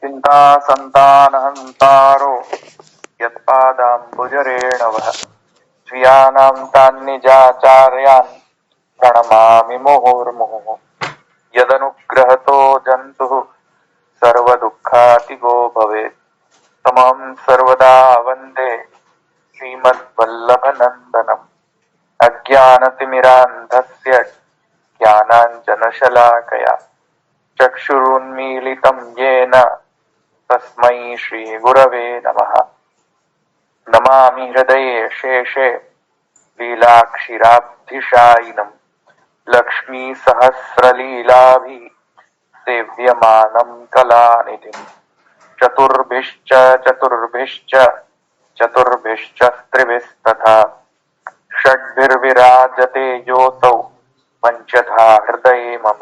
चिंता संतानहंतारो यत्पादाम्बुजरेणवः स्वीयानां तान्निजाचार्यान् प्रणमामि मुहुर्मुहुः। यदनुग्रहतो जन्तुः सर्वदुःखातिगो भवेत् तमं सर्वदा वन्दे श्रीमद्वल्लभनन्दनम्। अज्ञानतिमिरान्धस्य ज्ञानाञ्जनशलाकया चक्षुरुन्मीलितं येन तस्मै श्रीगुरवे नमः। नमामि हृदये शेषे लीलाक्षिराब्धिशायिनं लक्ष्मीसहस्रलीलाभि सेव्यमानं कलानिधिम्। चतुर्भिश्च चतुर्भिश्च चतुर्भिश्चस्त्रिभिस्तथा षड्भिर्विराजते योऽसौ पञ्चधा हृदये मम।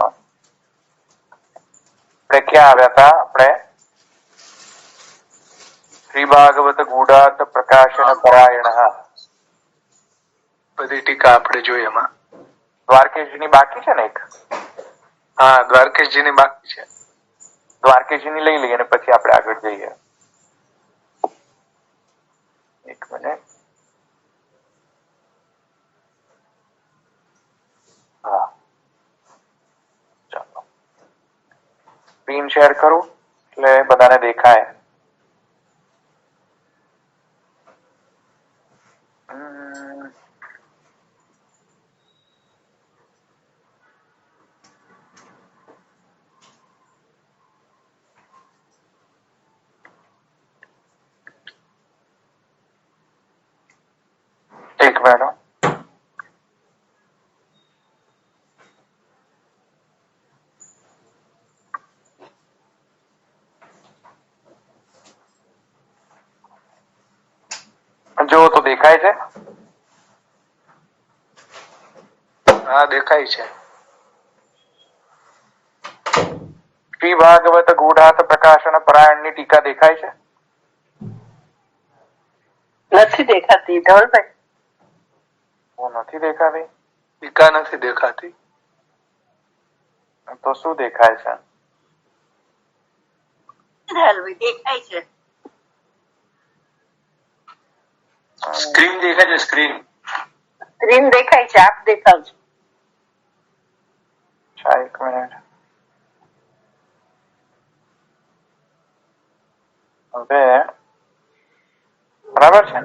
ક્યાં આવ્યા હતા આપણે? શ્રી ભાગવત ગૂઢાર્થ પ્રકાશન પરાયણ બધી ટીકા આપણે જોઈ એમાં દ્વારકેશજીની બાકી છે ને એક? હા, દ્વારકેશજીની બાકી છે. દ્વારકેશજીની લઈ લઈએ અને પછી આપણે આગળ જઈએ. એક મિનિટ. હા, ચાલો સ્ક્રીન શેર કરું એટલે બધાને દેખાય. એક મિનિટ. જો તો દેખાય છે? હા, દેખાય છે. શ્રી ભાગવત ગૂઢાર્થ પ્રકાશન પરાયણની ટીકા દેખાય છે? નથી દેખાતી ધવલભાઈ. નથી દેખાતી? ટીકા નથી દેખાતી. તો શું દેખાય છે? દેખાય છે. સ્ક્રીન દેખાય છે. સ્ક્રીન દેખાય છે. આપ દેખાવ છો. એક મિનિટ. હવે બરાબર છે?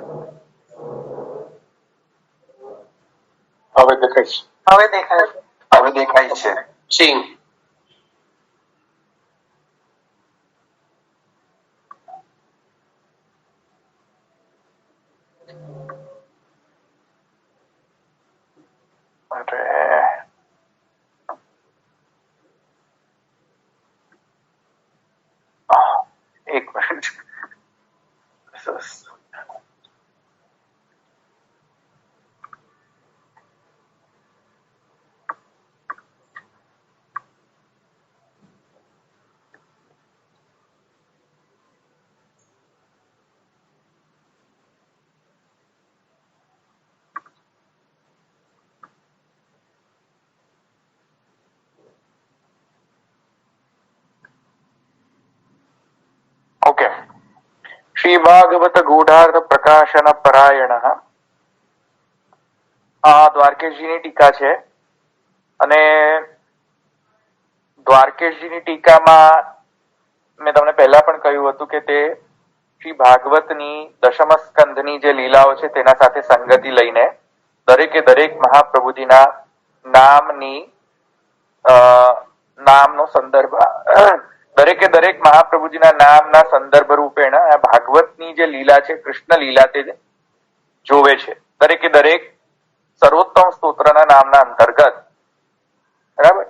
હવે દેખાય છે. હવે દેખાય છે. હવે દેખાય છે. સિંગ એક મિનિટ. ઓકે. શ્રી ભાગવત ગૂઢાર્થ પ્રકાશન પરાયણ આ દ્વારકેશજીની ટીકા છે અને દ્વારકેશજીની ટીકામાં મેં તમને પહેલા પણ કહ્યું હતું કે તે શ્રી ભાગવતની દશમ સ્કંધની જે લીલાઓ છે તેના સાથે સંગતિ લઈને દરેકે દરેક મહાપ્રભુજીના નામનો સંદર્ભ દરેકે દરેક મહાપ્રભુજીના નામના સંદર્ભ રૂપેણ આ ભાગવતની જે લીલા છે કૃષ્ણ લીલા તે જોવે છે. દરેકે દરેક સર્વોત્તમ સ્તોત્રના નામના અંતર્ગત. બરાબર?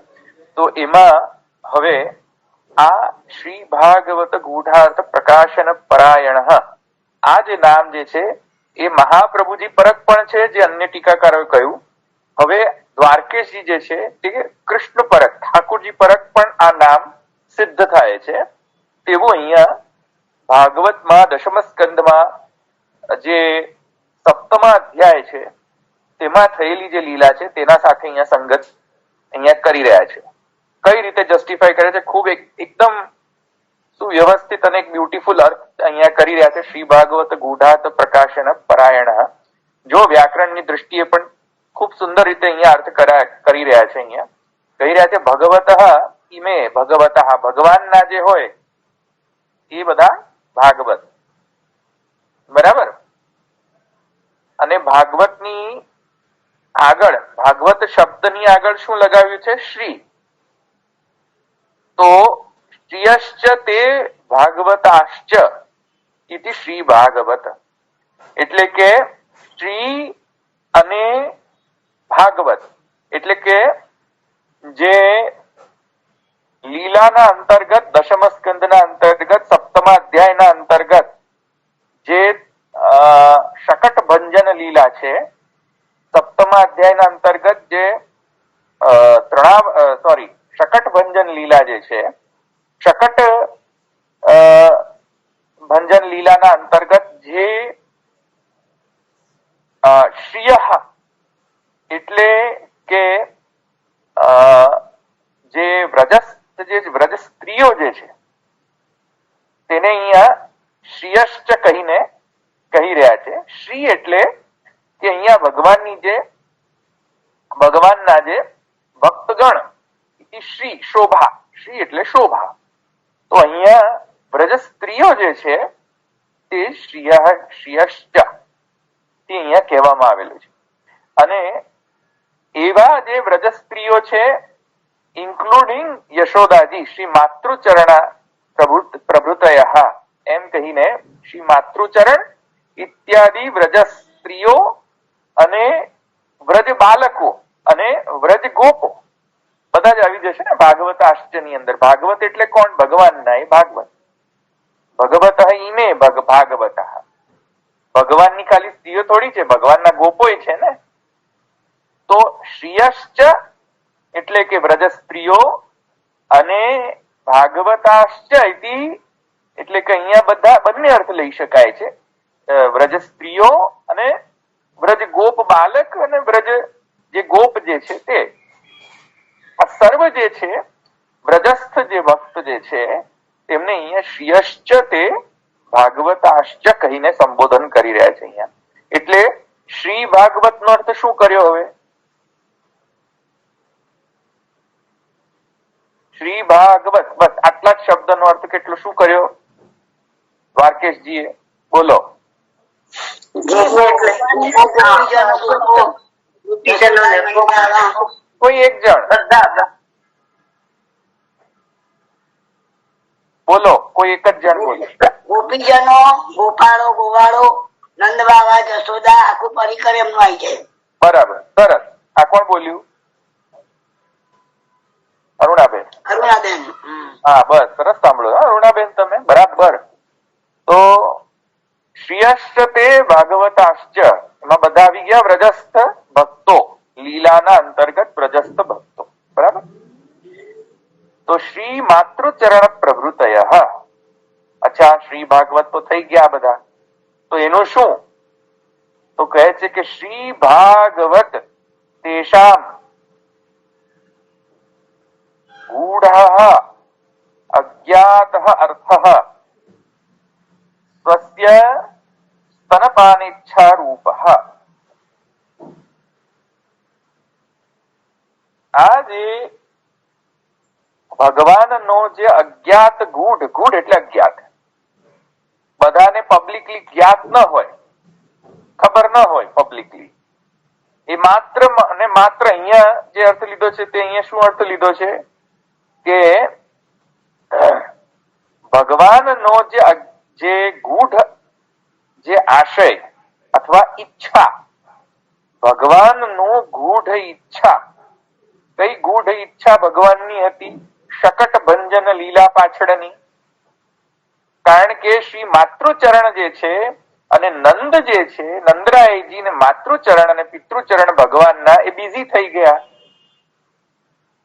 તો એમાં હવે આ શ્રી ભાગવત ગૂઢાર્થ પ્રકાશન પરાયણ આ જે નામ જે છે એ મહાપ્રભુજી પરક પણ છે, જે અન્ય ટીકાકારોએ કહ્યું. હવે દ્વારકેશજી જે છે તે કૃષ્ણ પરક, ઠાકોરજી પરક પણ આ નામ સિદ્ધ થાય છે. તેવું અહીંયા ભાગવતમાં દશમ સ્કંદમાં જે સપ્તમા અધ્યાય છે તેમાં થયેલી જે લીલા છે તેના સાથે અહીંયા સંગત અહીંયા કરી રહ્યા છે. કઈ રીતે જસ્ટિફાઈ કરે છે? ખૂબ એકદમ સુવ્યવસ્થિત અને એક બ્યુટીફુલ અર્થ અહીંયા કરી રહ્યા છે શ્રી ભાગવત ગૂઢાત પ્રકાશન પરાયણ. જો વ્યાકરણની દ્રષ્ટિએ પણ ખૂબ સુંદર રીતે અહીંયા અર્થ કરી રહ્યા છે. અહીંયા કહી રહ્યા છે ભગવત ઇમે ભગવત, ભગવાનના જે હોય એ બધા ભાગવત, બરાબર. અને ભાગવતની આગળ, ભાગવત શબ્દની આગળ શું લગાવ્યું છે? શ્રી. તો શ્રીયશ્ચ તે ભાગવતાશ્ચ ઇતિ શ્રી ભાગવત. એટલે કે શ્રી અને ભાગવત એટલે કે જે લીલાના અંતર્ગત, દશમ સ્કંદના અંતર્ગત, સપ્તમા અધ્યાયના અંતર્ગત જે શકટ ભંજન લીલા છે, સપ્તમા અધ્યાયના અંતર્ગત જે શકટ ભંજન લીલા જે છે, શકટ ભંજન લીલાના અંતર્ગત જે શ્રીય એટલે કે જે વ્રજ સ્ત્રીઓ જે છે તેને અહીંયા શ્રીયશ્ચ કહીને કહી રહ્યા છે. શ્રી એટલે કે અહીંયા ભગવાનના જે ભક્તગણ, શ્રી શોભા, શ્રી એટલે શોભા. તો અહીંયા વ્રજ સ્ત્રીઓ જે છે તે શ્રીયશ્ચ તે અહીંયા કહેવામાં આવેલું છે. અને એવા જે વ્રજ સ્ત્રીઓ છે ઇન્ક્લુડિંગ યશોદાજી, શ્રી માતૃચરણા પ્રભૃતય એમ કહીને શ્રી માતૃચરણ ઇત્યાદિ વ્રજ સ્ત્રીઓ અને વ્રજ બાલકો અને વ્રજ ગોપો બધા જ આવી જશે ને ભાગવત આશ્ચર્યની અંદર. ભાગવત એટલે કોણ? ભગવાનના એ ભાગવત. ભગવત ઈમે ભાગવત. ભગવાનની ખાલી સ્ત્રીઓ થોડી છે, ભગવાનના ગોપોય છે ને. તો શ્રીયશ્ચ એટલે કે વ્રજ સ્ત્રીઓ અને ભાગવતાશ્ચ એટલે કે અહીંયા બંને અર્થ લઈ શકાય છે. વ્રજ સ્ત્રીઓ અને વ્રજ ગોપ બાલક અને વ્રજ જે ગોપ જે છે તે આ સર્વ જે છે વ્રજસ્થ જે ભક્ત જે છે તેમને અહીંયા શ્રીયશ્ચ તે ભાગવતાશ્ચ કહીને સંબોધન કરી રહ્યા છે અહીંયા. એટલે શ્રી ભાગવત નો અર્થ શું કર્યો? હવે શ્રી ભાગવત, બસ આટલા જ શબ્દનો અર્થ કેટલો શું કર્યો દ્વારકેશજીએ? બોલો. કોઈ એક જણ બોલો, કોઈ એક જ જણ બોલો. ગોપીજનો, ગોપાળો, ગોવાળો, નંદ બાબા, જશોદા, આખું પરિકર એમનું આવી જાય. બરાબર, સરસ. આ કોણ બોલ્યું? અરુણાબેન. અરુણાબેન. હા, બસ સરસ સાંભળો અરુણાબેન તમે, બરાબર. તો શ્રીયશ્ચ તે ભાગવતાશ્ચ એમાં બધા આવી ગયા વ્રજસ્થ ભક્તો, લીલાના અંતર્ગત વ્રજસ્થ ભક્તો, બરાબર. તો શ્રી માતૃચરણ પ્રભૃતય. અચ્છા, શ્રી ભાગવત તો થઈ ગયા બધા, તો એનું શું? તો કહે છે કે શ્રી ભાગવત તેષામ ગૂઢઃ અજ્ઞાતઃ અર્થઃ સ્વસ્ય સ્તનપાનેચ્છા રૂપઃ. આ જે ભગવાનનો જે અજ્ઞાત ગૂઢ એટલે અજ્ઞાત, બધાને પબ્લિકલી જ્ઞાત ન હોય, ખબર ન હોય પબ્લિકલી, એ માત્ર અને માત્ર અહીંયા જે અર્થ લીધો છે તે અહીંયા શું અર્થ લીધો છે કે ભગવાનનો જે ગૂઢ જે આશય અથવા ઈચ્છા, ભગવાનનું ગૂઢ ઈચ્છા, કઈ ગૂઢ ઈચ્છા ભગવાનની હતી? શકટ ભંજન લીલા પાછળની. કારણ કે શ્રી માતૃચરણ જે છે અને નંદ જે છે, નંદરાયજી ને માતૃચરણ અને પિતૃચરણ ભગવાનના એ બિઝી થઈ ગયા.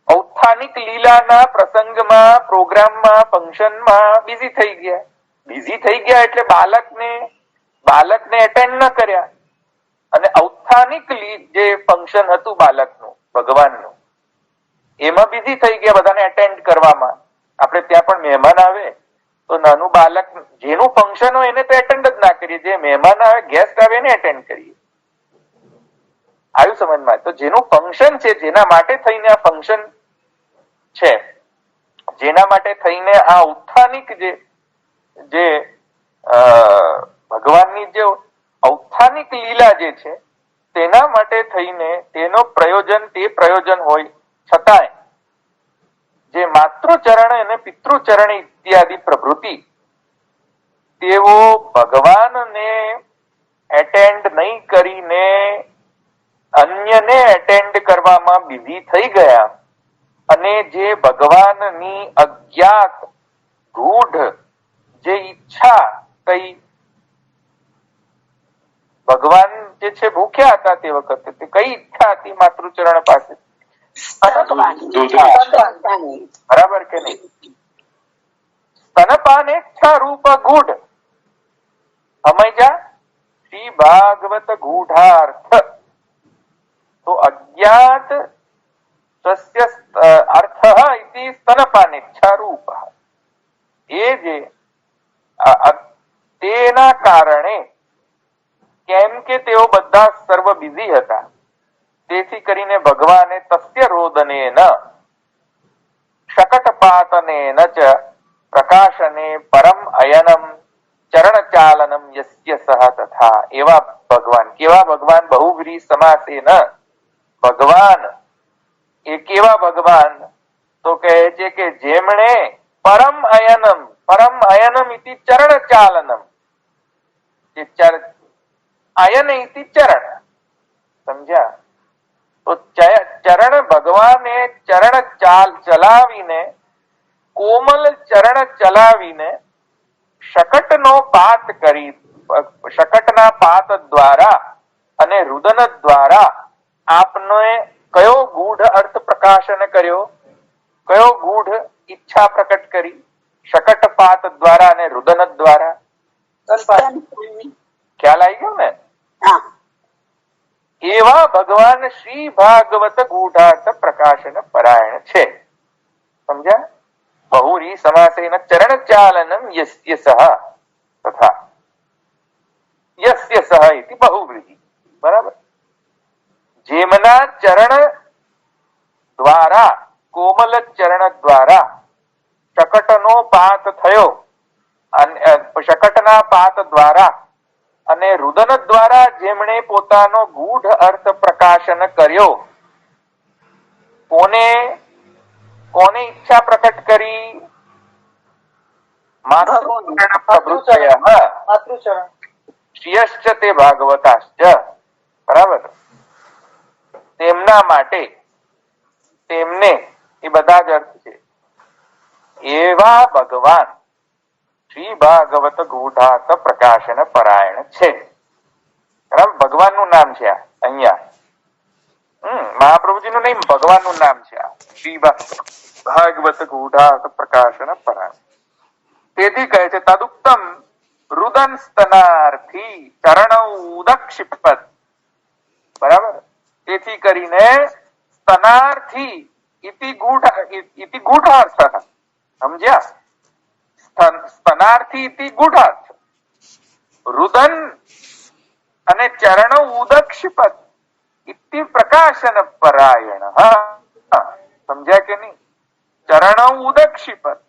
ઔત્થાનિક લીલાના પ્રસંગમાં, પ્રોગ્રામમાં, ફંક્શનમાં બિઝી થઈ ગયા. બિઝી થઈ ગયા એટલે બાલકને એટેન્ડ ન કર્યા. અને ઔત્થાનિક જે ફંક્શન હતું બાલકનું, ભગવાનનું, એમાં બિઝી થઈ ગયા બધાને એટેન્ડ કરવામાં. આપણે ત્યાં પણ મહેમાન આવે તો નાનું બાળક જેનું ફંક્શન હોય એને તો એટેન્ડ જ ના કરીએ, જે મહેમાન આવે ગેસ્ટ આવે એને એટેન્ડ કરીએ. આવ્યું સમજમાં? તો જેનું ફંક્શન છે, જેના માટે થઈને આ ફંક્શન છે, જેના માટે થઈને આ ઉત્થાનિક જે ભગવાનની જે ઔત્થાનિક લીલા જે છે તેના માટે થઈને તેનો પ્રયોજન હોય છતાંય જે માતૃચરણ અને પિતૃચરણ ઇત્યાદિ પ્રવૃત્તિ તેઓ ભગવાનને એટેન્ડ નહીં કરીને અન્યને એટેન્ડ કરવામાં બિઝી થઈ ગયા અને જે ભગવાનની અજ્ઞાત ગૂઢ જે ઈચ્છા કઈ, ભગવાન જે છે ભૂખ્યા હતા તે વખતે તે કઈ ઈચ્છા હતી માતૃચરણ પાસે? બરાબર કે નહીં? સ્તનપાન ઈચ્છા રૂપ ગૂઢ સમજ્યા? શ્રી ભાગવત ગૂઢાર્થ. તો અજ્ઞાત તસ્ય અર્થ ઇતિ સ્તનપાન ઈચ્છા રૂપ. એ જે તેના કારણે, કેમ કે તેઓ બધા સર્વ બિઝી હતા, તેથી કરીને ભગવાને તસ્ય રોદનેન શકટપાતનેન ચ પ્રકાશને પરમ અયનમ ચરણચાલનમ યસ્ય સહ તથા. એવા ભગવાન, કેવા ભગવાન? બહુવ્રીહિ સમાસેન ભગવાન. એ કેવા ભગવાન? તો કહે છે કે જેમણે પરમ અયનમ ઇતિ ચરણચાલનમ, અયન ઇતિ ચરણ, સમજ્યા? તો ચરણ, ભગવાને ચરણ ચલાવીને, કોમલ ચરણ ચલાવીને શકટનો પાત કરી, શકટના પાત દ્વારા અને રુદન દ્વારા આપને કયો ગૂઢ અર્થ પ્રકાશન કર્યો? કયો ગૂઢ ઈચ્છા પ્રકટ કરી? શકટપાત દ્વારા અને રુદન દ્વારા. ખ્યાલ આવી ગયો ને? એવા ભગવાન શ્રી ભાગવત ગૂઢાર્થ પ્રકાશન પરાયણ છે. સમજ્યા? બહુરી સમાસેન ચરણ ચાલનમ યસ્ય સહ તથા. યસ્ય સહ ઇતિ બહુવ્રીહિ. બરાબર? જેમના ચરણ દ્વારા, કોમલ ચરણ દ્વારા શકટનો પાત થયો, શકટના પાત દ્વારા અને રુદન દ્વારા જેમણે પોતાનો ગૂઢ અર્થ પ્રકાશન કર્યો. કોને ઈચ્છા પ્રકટ કરી? શ્રીયશ્ચ તે ભાગવતાશ્ચ. બરાબર? તેમના માટે, તેમને, એ બધા જ અર્થ છે. એવા ભગવાન શ્રી ભાગવત ગૂઢાર્થ પ્રકાશન પરાયણ છે. બરાબર? ભગવાનનું નામ છે આ અહીંયા. મહાપ્રભુજીનું નહીં, ભગવાનનું નામ છે આ શ્રી ભાગવત ગૂઢાર્થ પ્રકાશન પરાયણ. તેથી કહે છે તદુક્તમ રુદન સ્તનાર્થી ચરણ ઉદક્ષિપત. બરાબર? તેથી કરીને સ્તનાર્થી ઇતિ ગૂઢાર્થ. સમજ્યા? સ્તનાર્થી ઇતિ ગૂઢાર્થ. રુદન અને ચરણ ઉદક્ષિપત ઇતિ પ્રકાશન પરાયણ. સમજ્યા કે નહીં? ચરણ ઉદક્ષિપત,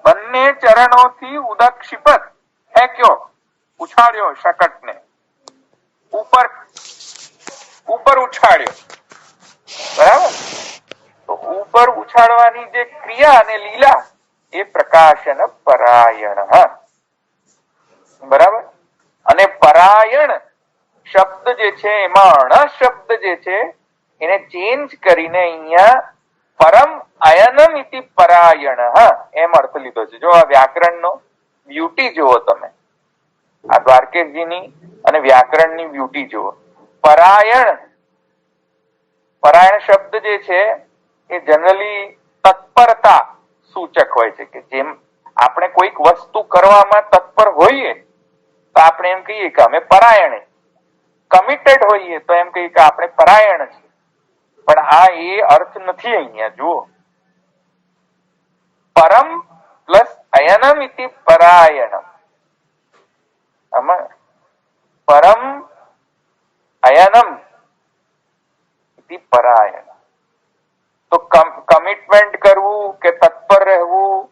બંને ચરણોથી ઉદક્ષિપત ફેંક્યો, ઉછાળ્યો શકટને, ઉપર ઉછાળ્યો. બરાબર? તો ઉપર ઉછાળવાની જે ક્રિયા અને લીલા એ પ્રકાશન પરાયણ. બરાબર? અને પરાયણ શબ્દ જે છે એમાં અણ શબ્દ જે છે એને ચેન્જ કરીને અહીંયા પરમ અયનમ ઇતિ પરાયણ એમ અર્થ લીધો છે. જો આ વ્યાકરણનો બ્યુટી જુઓ તમે, આ દ્વારકેશજીની અને વ્યાકરણની બ્યુટી જુઓ. પરાયણ શબ્દ જે છે એ જનરલી તત્પરતા સૂચક હોય છે, કે જેમ આપણે કોઈક વસ્તુ કરવામાં તત્પર હોઈએ તો આપણે એમ કહીએ કે અમે પરાયણ, કમિટેડ હોઈએ તો એમ કહીએ કે આપણે પરાયણ છીએ. પણ આ એ અર્થ નથી અહીંયા. જુઓ, પરમ પ્લસ અયનમ ઇતિ પરાયણમ. આમાં પરમ અયનમ ઇતિ પરાયણ. તો કમિટમેન્ટ કરવું કે તત્પર રહેવું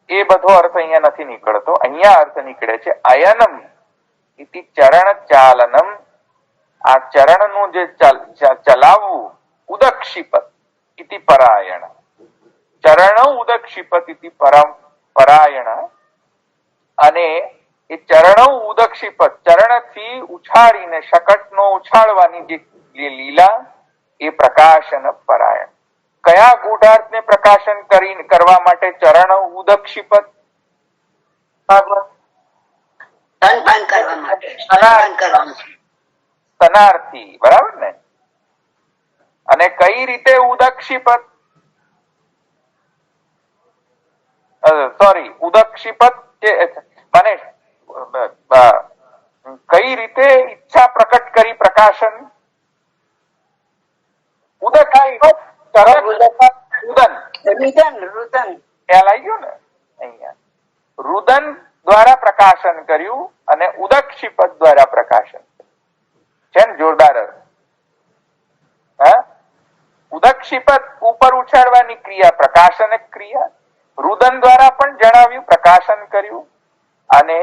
એ બધો અર્થ અહીંયા નથી નીકળતો. અહીંયા અર્થ નીકળે છે અયનમ ઇતિ ચરણ ચાલનમ. આ ચરણનું જે ચલાવવું, ઉદક્ષિપત ઇતિ પરાયણ. ચરણ ઉદક્ષિપત ઇતિ પરાયણ. અને એ ચરણ ઉદક્ષિપત, ચરણથી ઉછાળીને શકટનો ઉછાળવાની જે લીલા એ પ્રકાશન પરાયણ. કયા ગૂઢાર્થને પ્રકાશન કરવા માટે ચરણ ઉદક્ષિપત? ભાગવત સ્તનપાન કરવા માટે, સ્તનપાન કરવા માટે. સ્તનાર્થી, બરાબર ને? અને કઈ રીતે ઉદક્ષિપત? સોરી, ઉદક્ષિપત મને કઈ રીતે ઈચ્છા પ્રકટ કરી પ્રકાશન? રુદન ખ્યાલ આવી ગયો ને? અહીંયા રુદન દ્વારા પ્રકાશન કર્યું અને ઉદક્ષિપત દ્વારા પ્રકાશન છે ને? જોરદાર. ઉદક્ષિપત ઉપર ઉછાળવાની ક્રિયા પ્રકાશન ક્રિયા, રુદન દ્વારા પણ જણાવ્યું, પ્રકાશન કર્યું. અને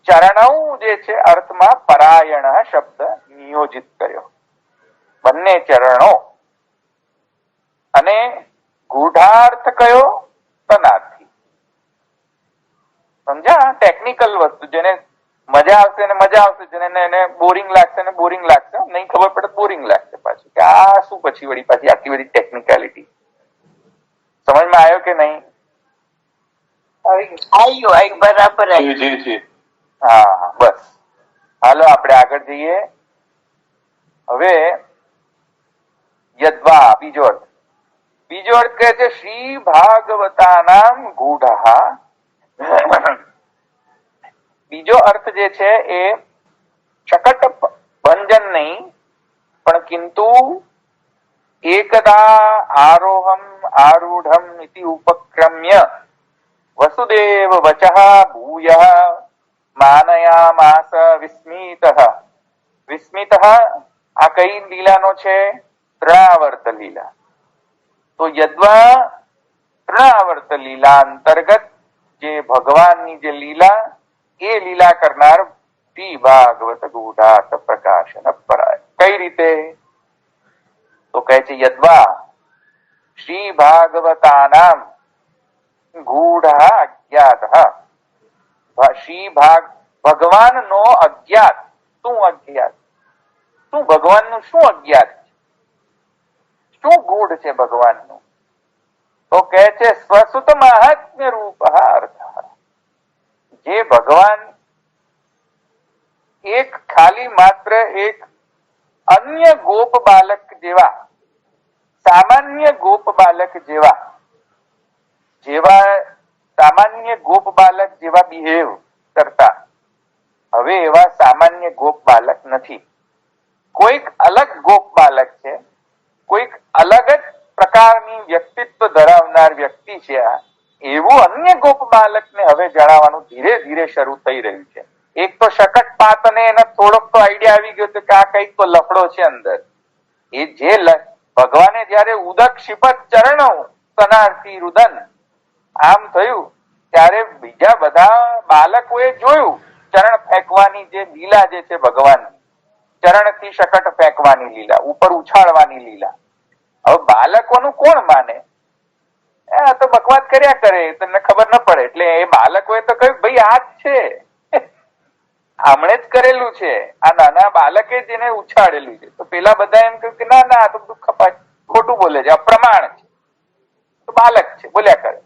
ચરણો જે છે અર્થમાં પરાયણ શબ્દ નિયોજિત કર્યો. બંને ચરણો. અને ગૂઢાર્થ કયો? સ્તનાર્થી. સમજ્યા? ટેકનિકલ વસ્તુ, જેને મજા આવશે ને મજા આવશે, જેને એને બોરિંગ લાગશે ને બોરિંગ લાગશે, નહીં ખબર પડે બોરિંગ લાગશે પાછું કે આ શું પછી વળી પાછી આટલી બધી ટેકનિકાલિટી. સમજમાં આવ્યો કે નહીં? આવ્યું બરાબર આવ્યું. હા, બસ. હાલો આપણે આગળ જઈએ. હવે યદ્વા બીજો અર્થ. બીજો અર્થ કહે છે શ્રી ભાગવતાનામ ગૂઢા. બીજો અર્થ જે છે એ શકટ ભંજન નહીં, પણ કિંતુ એકદા આરોહમ આરૂઢમ ઇતિ ઉપક્રમ્ય વસુદેવ વચઃ ભૂયઃ માનયામાસ વિસ્મિતઃ. વિસ્મિતઃ આ કઈ લીલાનો છે? તૃણાવર્ત લીલા. તો યદ્વા તૃણાવર્ત લીલા અંતર્ગત જે ભગવાનની જે લીલા, એ લીલા કરનાર શ્રી ભાગવત ગૂઢાર્થ પ્રકાશન પરાય. કઈ રીતે? તો કહે છે યદ્વા શ્રી ભાગવતાનામ ગૂઢા અજ્ઞાત. શ્રી ભગવાનનો અજ્ઞાત. શું અજ્ઞાત? શું ભગવાનનું શું અજ્ઞાત છે? શું ગૂઢ છે ભગવાનનું? તો કહે છે સ્વસુત મહાત્મ્ય રૂપ અર્થ. જે ભગવાન એક ખાલી માત્ર એક અન્ય ગોપ બાલક જેવા, સામાન્ય ગોપ બાલક જેવા સામાન્ય ગોપ બાલક જેવા બિહેવ કરતા હવે એવા સામાન્ય ગોપ બાલક નથી. કોઈક અલગ ગોપ બાલક છે, કોઈક અલગ જ પ્રકારની વ્યક્તિત્વ ધરાવનાર વ્યક્તિ છે. એવું અન્ય ગોપ બાલકને હવે જણાવવાનું ધીરે ધીરે શરૂ થઈ રહ્યું છે. એક તો શકટ પાત અને એને થોડોક તો આઈડિયા આવી ગયો કે આ કઈક તો લફડો છે અંદર. એ જે ભગવાને જયારે ઉદક્ષિપત ચરણો સ્તનાર્થી રુદન આમ થયું ત્યારે બીજા બધા બાલકોએ જોયું ચરણ ફેંકવાની જે લીલા જે છે ભગવાનની, ચરણથી શકટ ફેંકવાની લીલા, ઉપર ઉછાળવાની લીલા. હવે બાલકોનું કોણ માને? તો બકવાસ કર્યા કરે, તમને ખબર ન પડે. એટલે એ બાળકોએ તો કહ્યું ભાઈ આ જ છે, હમણે જ કરેલું છે, આ નાના બાળકે જ એને ઉછાળેલું છે. તો પેલા બધા એમ કહ્યું કે ના ના આ તો બધું ખપાય, ખોટું બોલે છે, અપ્રમાણ છે, તો બાળક છે, બોલ્યા કરે.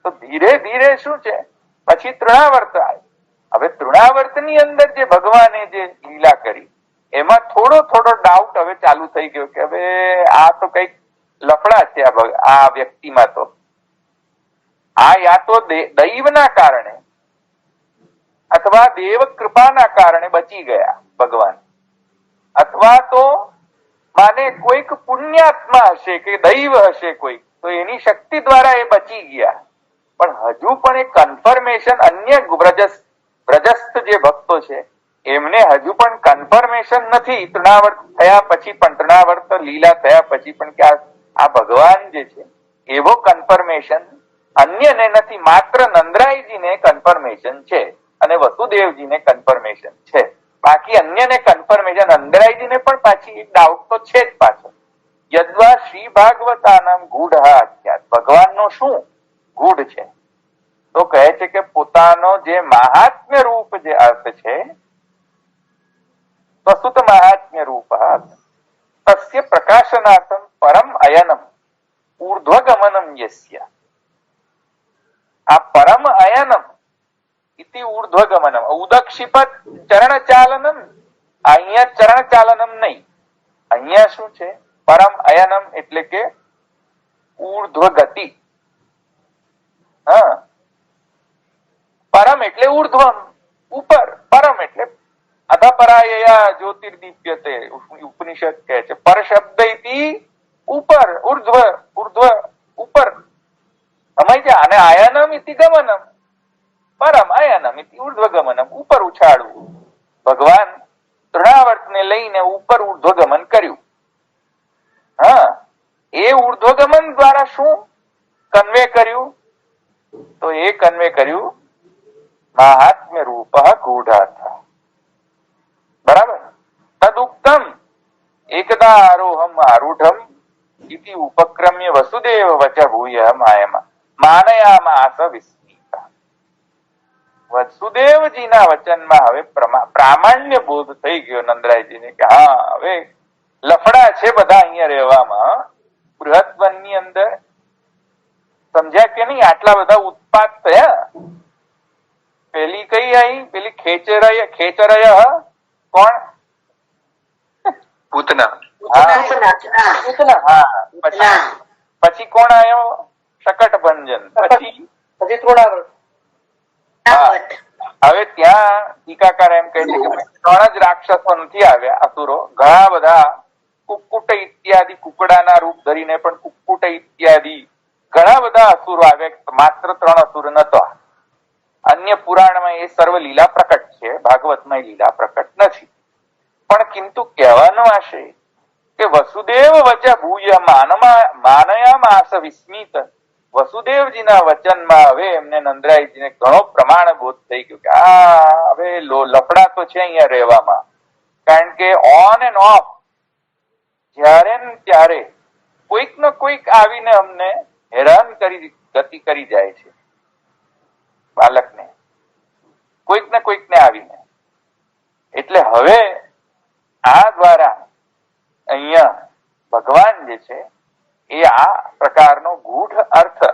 તો ધીરે ધીરે શું છે પછી તૃણાવર્ત આવે. હવે તૃણાવર્ત ની અંદર જે ભગવાને જે લીલા કરી એમાં થોડો થોડો ડાઉટ હવે ચાલુ થઈ ગયો કે હવે આ તો કઈક લફડા છે આ વ્યક્તિમાં. તો આ યા તો દૈવના કારણે અથવા દેવ કૃપાના કારણે બચી ગયા ભગવાન, અથવા તો માને કોઈક પુણ્યાત્મા હશે કે દૈવ હશે કોઈ તો એની શક્તિ દ્વારા એ બચી ગયા, પણ હજુ પણ એ કન્ફર્મેશન અન્ય વ્રજસ્થ જે ભક્તો છે એમને હજુ પણ કન્ફર્મેશન નથી તૃણાવર્ત થયા પછી પણ, તૃણાવર્ત લીલા થયા પછી પણ, કે આ ભગવાન જે છે એવો કન્ફર્મેશન અન્યને નથી, માત્ર નંદરાયજીને કન્ફર્મેશન છે અને વસુદેવજીને કન્ફર્મેશન છે. બાકી અન્યને કન્ફર્મેશન, નંદરાયજીને પણ પાછી એક ડાઉટ તો છે જ પાછો. યદ્વા શ્રી ભાગવતાનામ ગૂઢ આખ્યાત, ભગવાનનો શું ગૂઢ છે? તો કહે છે કે પોતાનો જે મહાત્મ્ય રૂપ જે અર્થ છે, પ્રસુત મહાત્મ્ય રૂપ તસ્ય પ્રકાશનાર્થમ પરમ અયનમ ઊર્ધ્વગમનમ યસ્ય. આ પરમ અયનમ ઇતિ ઊર્ધ્વગમનમ, ઉદક્ષિપત ચરણચાલનમ, અહીંયા ચરણચાલનમ નહીં, અહીંયા શું છે? પરમ અયનમ એટલે કે ઊર્ધ્વ ગતિ. હા, પરમ એટલે ઉર્ધ્વમ, ઉપર, પરમ એટલે અધપરાયયા જ્યોતિર્દીપ્યતે, ઉપનિષદ કહે છે. પર શબ્દ ઇતિ ઉપર, ઉર્ધ્વ ઉપર, સમજ છે? અને આયનમ ઇતિ ગમનમ, પરમ આયનમ ઇતિ ઉર્ધ્વ ગમનમ, ઉપર ઉછાળવું. ભગવાન તૃણાવર્તને લઈને ઉપર ઉર્ધ્વગમન કર્યું. હા, એ ઉર્ધ્વગમન દ્વારા શું કન્વે કર્યું? તો એ કન્વે કર્યું મહાત્મ્ય રૂપ ગૂઢાર્થ. બરાબર? તદુક્તમ એકદા આરોહમ આરૂઢમ ઇતિ ઉપક્રમ્ય વસુદેવ વચ ભૂય માનયામાસ વિસ્મિતા. વસુદેવજીના વચનમાં હવે પ્રામાણ્ય બોધ થઈ ગયો નંદરાયજીને કે હા, હવે લફડા છે બધા અહીંયા રહેવામાં. બૃહત્વનની અંદર સમજ્યા કે નહીં? આટલા બધા ઉત્પાત થયા. પેલી કઈ આવી? પેલી ખેચરય કોણ? પૂતના. પછી કોણ આવ્યો? શકટભંજન. પછી તૃણાવર્ત. હવે ત્યાં ટીકાકાર એમ કહે છે કે 3 જ રાક્ષસો નથી આવ્યા, અસુરો ઘણા બધા, કુક્કુટ ઇત્યાદિ, કુકડાના રૂપ ધરીને પણ કુક્કુટ ઇત્યાદિ ઘણા બધા અસુરો આવ્યા, માત્ર 3 અસુર નતો. અન્ય પુરાણમાં એ સર્વ લીલા પ્રકટ છે, ભાગવતમાં લીલા પ્રકટ નથી. પણ કિંતુ કહેવાનું આશે કે વસુદેવ વચ ભૂય માનયામાસ વિસ્મિત. વસુદેવજીના વચનમાં હવે એમને નંદરાયજીને ઘણો પ્રમાણ બોધ થઈ ગયો કે આ હવે લફડા તો છે અહીંયા રહેવામાં. કારણ કે ઓન એન્ડ ઓફ જ્યારે ને ત્યારે કોઈક ને કોઈક આવીને અમને હેરાન ગતિ કરી જાય છે, બાળકને કોઈક ને કોઈક ને આવીને. એટલે હવે આ દ્વારા અહીંયા ભગવાન જે છે એ આ પ્રકારનો ગૂઢ અર્થ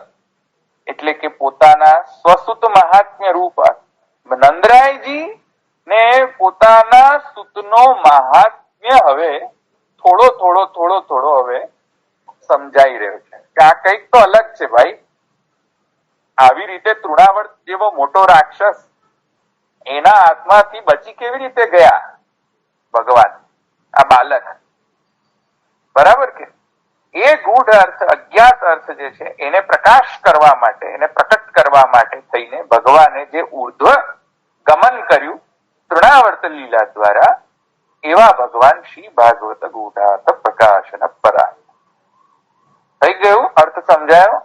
એટલે કે પોતાના સ્વસુત મહાત્મ્ય રૂપ નંદરાયજી ને પોતાના સુતનો મહાત્મ્ય હવે થોડો હવે સમજાઈ રહ્યો છે કે આ કંઈક તો અલગ છે ભાઈ. આવી રીતે તૃણાવર્ત જેવો મોટો રાક્ષસ, એના હાથમાંથી બચી કેવી રીતે ગયા ભગવાન, આ બાલક? બરાબર કે? એ ગૂઢ અર્થ, અજ્ઞાત અર્થ જે છે એને પ્રકાશ કરવા માટે, એને પ્રકટ કરવા માટે થઈને ભગવાને જે ઉર્ધ્વ ગમન કર્યું તૃણાવર્ત લીલા દ્વારા, એવા ભગવાન શ્રી ભાગવત ગૂઢાર્થ પ્રકાશન પરાય. થઈ ગયું? અર્થ સમજાયો?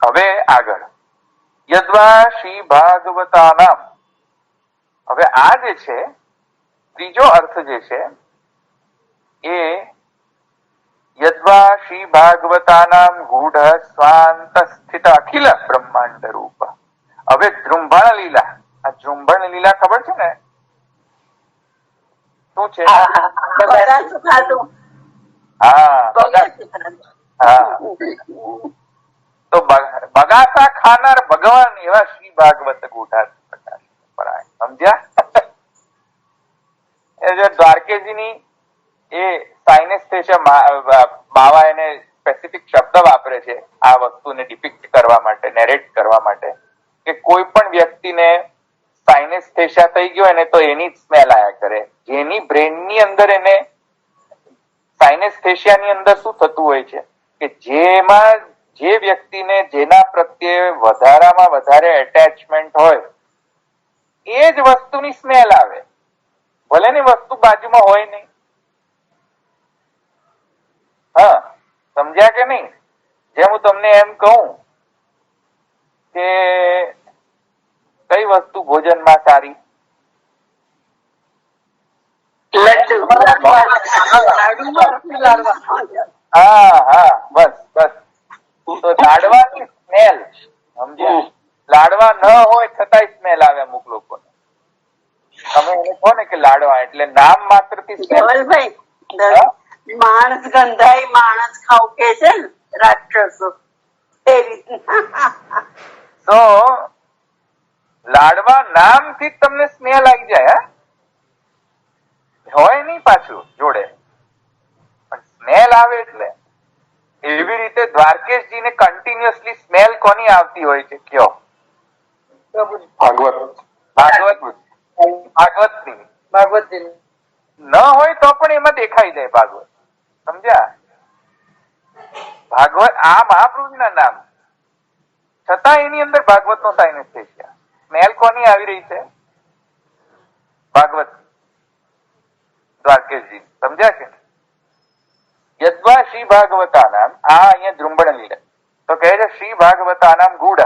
હવે આગળ યદ્વા શ્રી ભાગવતાનામ. હવે આ જે છે ત્રીજો અર્થ જે છે એ યદ્વા શ્રી ભાગવતાનામ ગૂઢ સ્વાંત સ્થિત અખિલ બ્રહ્માંડ રૂપ. હવે જૃંભણ લીલા, આ જૃંભણ લીલા ખબર છે ને શું છે? તો બગાસા ખાનાર ભગવાન એવા શ્રી ભાગવત ગૂઢાર્થ પ્રકાશ પરાય. સમજ્યા? દ્વારકેજીની એ સાઇનેસ્થેશિયા બાવા એને સ્પેસિફિક શબ્દ વાપરે છે આ વસ્તુને ડિપિક્ટ કરવા માટે, નેરેટ કરવા માટે, કે કોઈ પણ વ્યક્તિને સાઇનેસ્થેશિયા થઈ ગયો એને તો એની જ સ્મેલ આયા કરે, એની બ્રેનની અંદર એને સાઇનેસ્થેશિયાની અંદર શું થતું હોય છે કે જેમાં જે વ્યક્તિને જેના પ્રત્યે વધારામાં વધારે એટેચમેન્ટ હોય એ જ વસ્તુની સ્મેલ આવે, ભલે ની વસ્તુ બાજુમાં હોય નહીં. હા, સમજ્યા કે નહીં? જેમ હું તમને એમ કહું કે કઈ વસ્તુ ભોજનમાં સારી? હા હા, બસ બસ. તો લાડવાની સ્મેલ, સમજ્યા? લાડવા ન હોય છતાંય સ્મેલ આવે અમુક લોકોને. તમે એને કહો ને કે લાડવા, એટલે નામ માત્ર થી ધવલભાઈ, માણસ ગંધાય માણસ ખાવ કે છે ને રાક્ષસો એ રીતના. તો લાડવા નામથી જ તમને સ્મેલ આવી જાય. હોય નહીં પાછું જોડે, પણ સ્મેલ આવે એટલે. એવી રીતે દ્વારકેશજીને કન્ટિન્યુઅસલી સ્મેલ કોની આવતી હોય છે? કયો? ભાગવત ભાગવતની ન હોય તો પણ એમાં દેખાઈ જાય ભાગવત. સમજ્યા? ભાગવત આ મહાપ્રભુના નામ છતાં એની અંદર ભાગવત નો સાઇનસ થઈ છે. સ્મેલ કોની આવી રહી છે? ભાગવત, દ્વારકેશજી. સમજ્યા કે? યદ્વા શ્રી ભાગવતા નામ, આ અહીંયા જૃંભણ લીધે તો કહે છે શ્રી ભાગવતા નામ ગૂઢ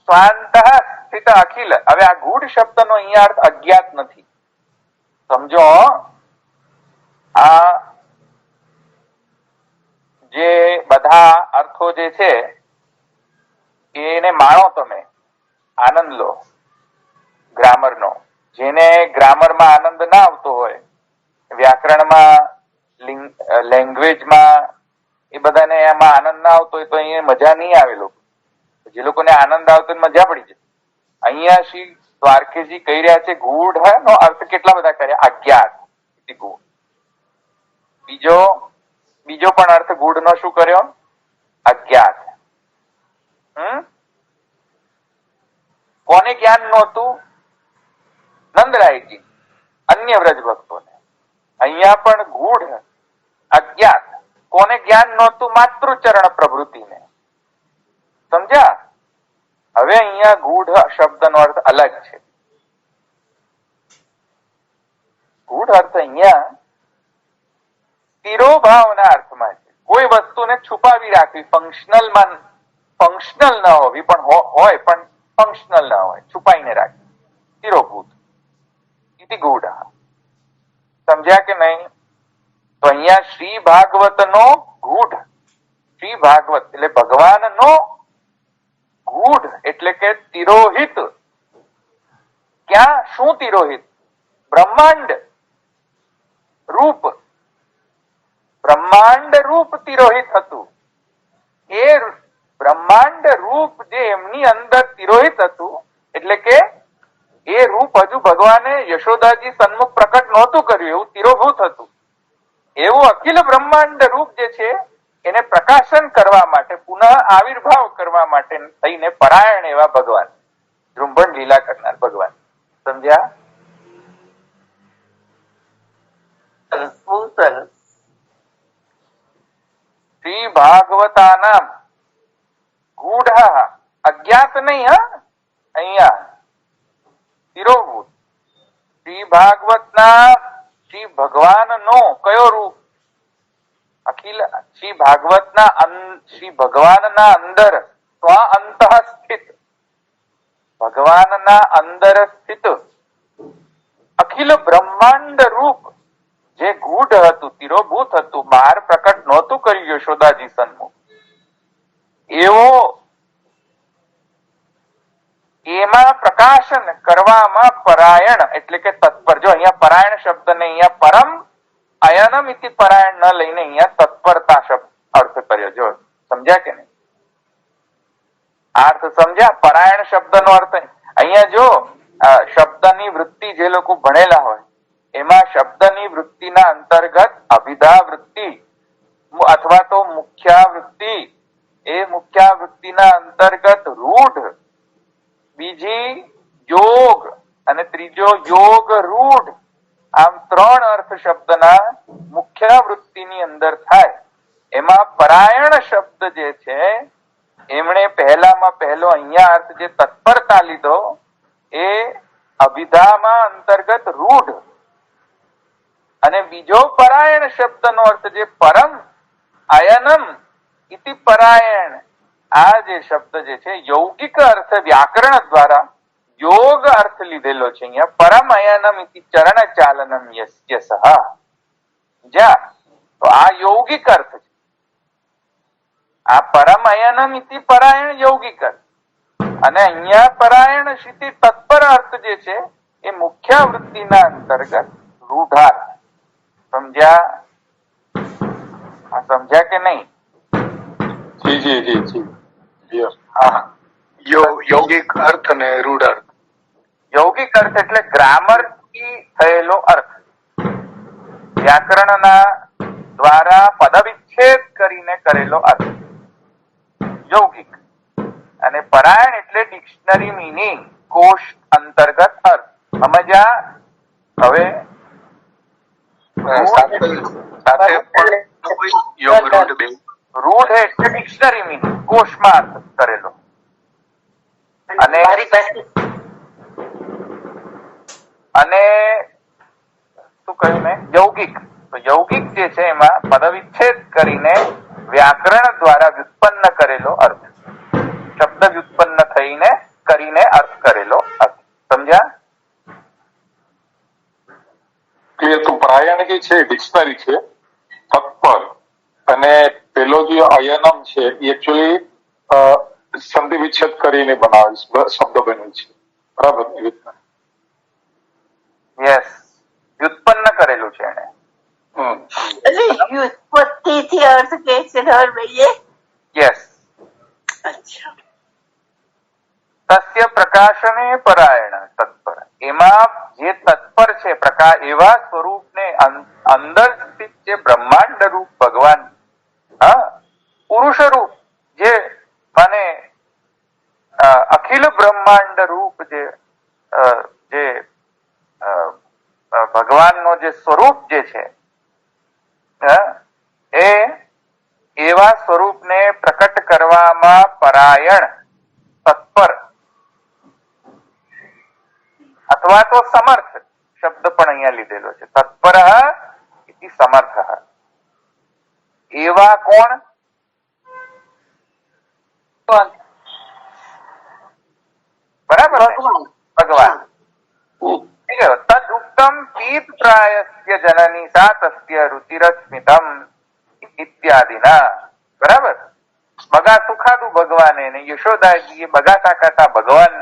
સ્વાંત સ્થિત અખિલ. હવે આ ગૂઢ શબ્દનો અહીંયા અર્થ અજ્ઞાત નથી. સમજો, આ જે બધા અર્થો જે છે એને માણો, તમે આનંદ લો ગ્રામર નો. જેને ગ્રામરમાં આનંદ ના આવતો હોય, વ્યાકરણમાં, લેંગ્વેજમાં, એ બધાને એમાં આનંદ ના આવતો હોય તો અહીંયા મજા નહીં આવે. લોકો જે લોકોને આનંદ આવતો મજા પડી જાય. અહીંયા શ્રી દ્વારકેજી કહી રહ્યા છે ગૂઢ નો અર્થ કેટલા બધા કર્યા? અજ્ઞાત. બીજો પણ અર્થ ગૂઢ નો શું કર્યો? અજ્ઞાત. કોને જ્ઞાન નહોતું? નંદરાયજી, અન્ય વ્રજ ભક્તોને. અહીંયા પણ ગૂઢ અજ્ઞાત. કોને જ્ઞાન નહોતું? માતૃચરણ પ્રવૃત્તિને. સમજ્યા? હવે અહીંયા ગૂઢ શબ્દનો અર્થ અલગ છે. ગૂઢ અર્થ અહીંયા તિરોભાવના અર્થમાં છે. કોઈ વસ્તુને છુપાવી રાખવી, ફંક્શનલ ન હોવી, પણ હોય પણ ફંક્શનલ ન હોય, છુપાઈને રાખવી, તિરોભૂત. ઇતિ ગૂઢ. સમજ્યા કે નહીં? તો અહીંયા શ્રી ભાગવત નો ગૂઢ, શ્રી ભાગવત એટલે ભગવાન નો ગૂઢ એટલે કે તિરોહિત. ક્યાં? શું તિરોહિત? બ્રહ્માંડ રૂપ. બ્રહ્માંડ રૂપ તિરોહિત હતું. એ બ્રહ્માંડ રૂપ જે એમની અંદર તિરોહિત હતું, એટલે કે એ રૂપ હજુ ભગવાને યશોદાજી સન્મુખ પ્રકટ નહોતું કર્યું, એવું તિરોભૂત હતું. એવું અખિલ બ્રહ્માંડ રૂપ જે છે એને પ્રકાશન કરવા માટે, પુનઃ આવિર્ભાવ કરવા માટે થઈને પરાયણ એવા ભગવાન, જૃંભણ લીલા કરનાર ભગવાન. સમજ્યા? શ્રી ભાગવતાનામ ગૂઢ અજ્ઞાત નહીં. અહીંયા તિરોભૂત. શ્રી ભાગવતના, શ્રી ભગવાન નો કયો રૂપ? અખિલ શ્રી ભાગવતના, શ્રી ભગવાનના અંદર સ્વ-અંતઃ સ્થિત, ભગવાનના અંદર સ્થિત અખિલ બ્રહ્માંડ રૂપ જે ગૂઢ હતું, તિરોભૂત હતું, બહાર પ્રકટ નહોતું કર્યું યશોદાજી સન્મુખ, એવો એમાં પ્રકાશન કરવામાં પરાયણ એટલે કે તત્પર. જો અહીંયા પરાયણ શબ્દ ને અહીંયા પરમ અયનમ ઇતિ પરાયણ ન લઈને અહીંયા તત્પરતા શબ્દ અર્થ કર્યો. જો સમજ્યા કે નહીં? અર્થ સમજ્યા? પરાયણ શબ્દ નો અર્થ અહીંયા જો શબ્દની વૃત્તિ જે લોકો ભણેલા હોય એમાં શબ્દની વૃત્તિના અંતર્ગત અભિધા વૃત્તિ અથવા તો મુખ્યાવૃત્તિ, એ મુખ્યાવૃત્તિના અંતર્ગત રૂઢ, બીજી યોગ અને ત્રીજો યોગ રૂઢ, આમ ત્રણ અર્થ શબ્દના મુખ્ય વૃત્તિની અંદર થાય. એમાં પરાયણ શબ્દ જે છે એમણે પહેલામાં પહેલો અહીંયા અર્થ જે તત્પરતા લીધો એ અભિધામાં અંતર્ગત રૂઢ, અને બીજો પરાયણ શબ્દનો અર્થ જે પરમ અયનમ ઇતિ પરાયણ, આ જે શબ્દ જે છે યૌગિક અર્થ વ્યાકરણ દ્વારા યોગ અર્થ લીધેલો છે અહીંયા. પરમ અયનમ ઇતિ ચરણ ચાલનમ યસ્ય સહ, તો આ યૌગિક અર્થ છે. આ પરમ અયનમ ઇતિ પરાયણ યૌગિક અર્થ, અને અહીંયા પરાયણ સ્થિતિ તત્પર અર્થ જે છે એ મુખ્ય વૃત્તિના અંતર્ગત રૂઢાર્થ. સમજ્યા? સમજ્યા કે નહીં? જી જી જી જી. હા, યૌગિક અર્થ અને રૂઢ અર્થ. યૌગિક અર્થ એટલે ગ્રામર થી થયેલો અર્થ, વ્યાકરણના દ્વારા પદવિચ્છેદ કરીને કરેલો અર્થ યૌગિક. અને પરાયણ એટલે ડિક્શનરી મીનિંગ, કોશ અંતર્ગત અર્થ. સમજ્યા? હવે સાથે પણ યોગ રૂઢ બે. રૂઢ એટલે ડિક્શનરી મીનિંગ, કોશમાં અર્થ કરેલો. અને શું કહ્યું મેં? યૌગિક. તો યૌગિક જે છે એમાં પદવિચ્છેદ કરીને વ્યાકરણ દ્વારા વ્યુત્પન્ન કરેલો અર્થ, શબ્દ વ્યુત્પન્ન થઈને કરીને અર્થ કરેલો અર્થ. સમજ્યા? ક્લિયર. તો પરાયણ જે છે ડિક્શનરી છે, તત્પર, અને પેલો જે અયનમ છે એ એકચ્યુઅલી સંધિ વિચ્છેદ કરીને બનાવે શબ્દ બને છે. બરાબર? એ રીતના યસ, વ્યુત્પન્ન કરેલું છે એને. વ્યુત્પત્તિ થી અર્થ કે છે ધવલભાઈએ? યસ. અચ્છા. તસ્ય પ્રકાશને પરાયણ તત્પર, એમાં જે તત્પર છે પ્રકાશ, એવા સ્વરૂપને અંદર સ્થિત જે બ્રહ્માંડ રૂપ ભગવાન, પુરુષ રૂપ જે મને અખિલ બ્રહ્માંડ રૂપ જે ભગવાનનો જે સ્વરૂપ જે છે એ એવા સ્વરૂપને પ્રકટ કરવામાં પરાયણ, તત્પર અથવા તો સમર્થ શબ્દ પણ અહીંયા લીધેલો છે. તત્પર ઇતિ સમર્થ. એવા કોણ? બરાબર, ભગવાન. તદ ઉક્તમ પીત પ્રાયસ્ય જનની સા તસ્ય રુચિરસ્મિતમ ઇત્યાદિના. બરાબર? બગાસું ખાધું ભગવાને, ને યશોદાજીએ બગાસા ખાતા ભગવાન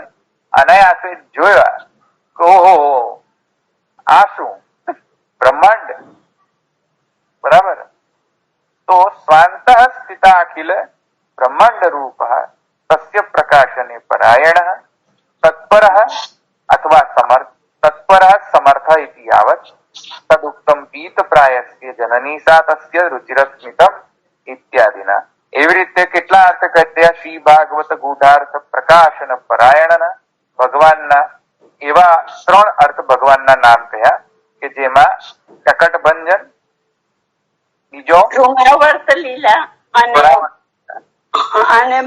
અનાયાસે જોયા કે ઓહો આ શું બ્રહ્માંડ. બરાબર? તો સ્વાંત સ્થિતા અખિલ બ્રહ્માંડ રૂપ તસ્ય પ્રકાશને પરાયણ તત્પર અથવા સમર્થ. તત્પર સમર્થ ઇતિ યાવત તદુક્તમ પીત પ્રાયસ્ય જનની સા તસ્ય રુચિરસ્મિતમ ઇત્યાદિના. એવી રીતે કેટલા અર્થ કહ્યા? શ્રી ભાગવત ગૂઢાર્થ પ્રકાશન પરાયણ, ભગવાનના એવા ત્રણ અર્થ ભગવાનના નામ કહ્યા કે જેમાં ચકટ ભંજન, બીજો ધ્રુમાવર્ત લીલા અને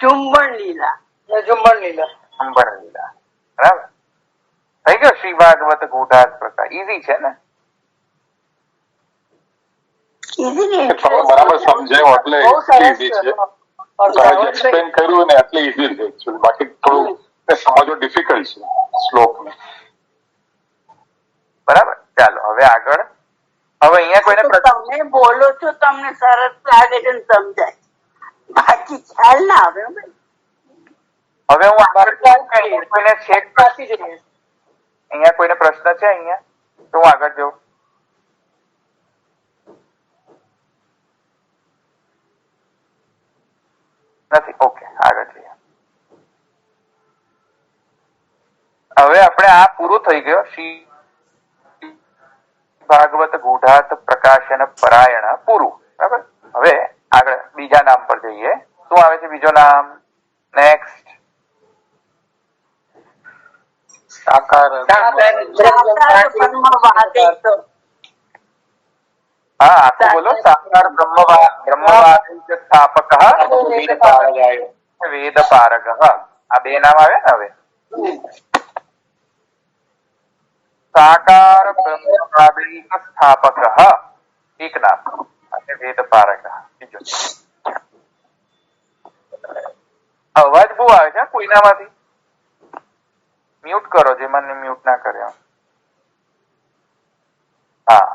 ઝુંબણ લીલા. ઝુંબણ લીલા. બરાબર થઈ ગયો. શ્રી ભાગવત ગૂઢાર્થ પ્રકાશ. ઈઝી છે ને? બરાબર સમજાયું એટલે ઈઝી છે. એક્સપ્લેન કર્યું ને એટલે ઈઝી છે એકચ્યુઅલી. બાકી થોડું સમજવું ડિફિકલ્ટ છે શ્લોકને. બરાબર. ચાલો હવે આગળ. હવે અહીંયા કોઈને તમે બોલો છો તમને સરસ લાગે છે ને સમજાય, બાકી ખ્યાલ ના આવે. હવે હું આગળ કોઈને ચેક કરતી જઈએ. અહીંયા કોઈને પ્રશ્ન છે? અહીંયા તો હું આગળ જઉં. નથી? ઓકે, આગળ જઈએ. હવે આપણે આ પૂરું થઈ ગયો. શ્રી ભાગવત ગૂઢાર્થ પ્રકાશન પરાયણ પૂરું. બરાબર? હવે આગળ બીજા નામ પર જઈએ. શું આવે છે બીજો નામ? નેક્સ્ટ સાકાર હા આખું બોલો. સાકાર બ્રહ્મવાદ સ્થાપક વેદ પારક. આ બે નામ આવે ને હવે. સાકાર બ્રહ્મવાદિક સ્થાપક એક નામ અને વેદ પારક બીજું. અવાજ બહુ આવે છે કોઈનામાંથી. મ્યુટ કરો જે મને મ્યુટ ના કર્યો. હા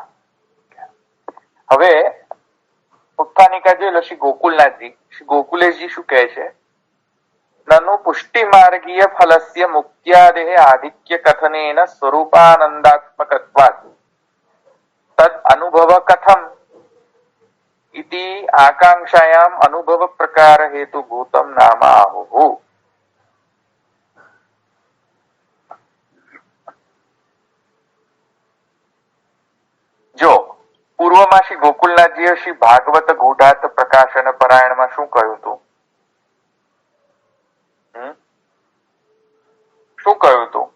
હવે ઉત્થાનિકા જોઈ લો. શ્રી ગોકુલનાથજી, શ્રી ગોકુલેશજી શું કહે છે? નનુ પુષ્ટિ માર્ગીય ફલસ્ય મુક્ત્યાદેહ આધિક્ય કથનેન સ્વરૂપાનંદાત્મકત્વાत् તદ અનુભવ કથમ ઇતિ આકાંક્ષાયામ અનુભવ પ્રકાર હેતુ ભૂતમ નામ આહુઃ. જો પૂર્વમાં શ્રી ગોકુલનાથજીએ શ્રી ભાગવત ગૂઢાર્થ પ્રકાશન પરાયણમાં શું કહ્યું હતું? શું કહ્યું હતું?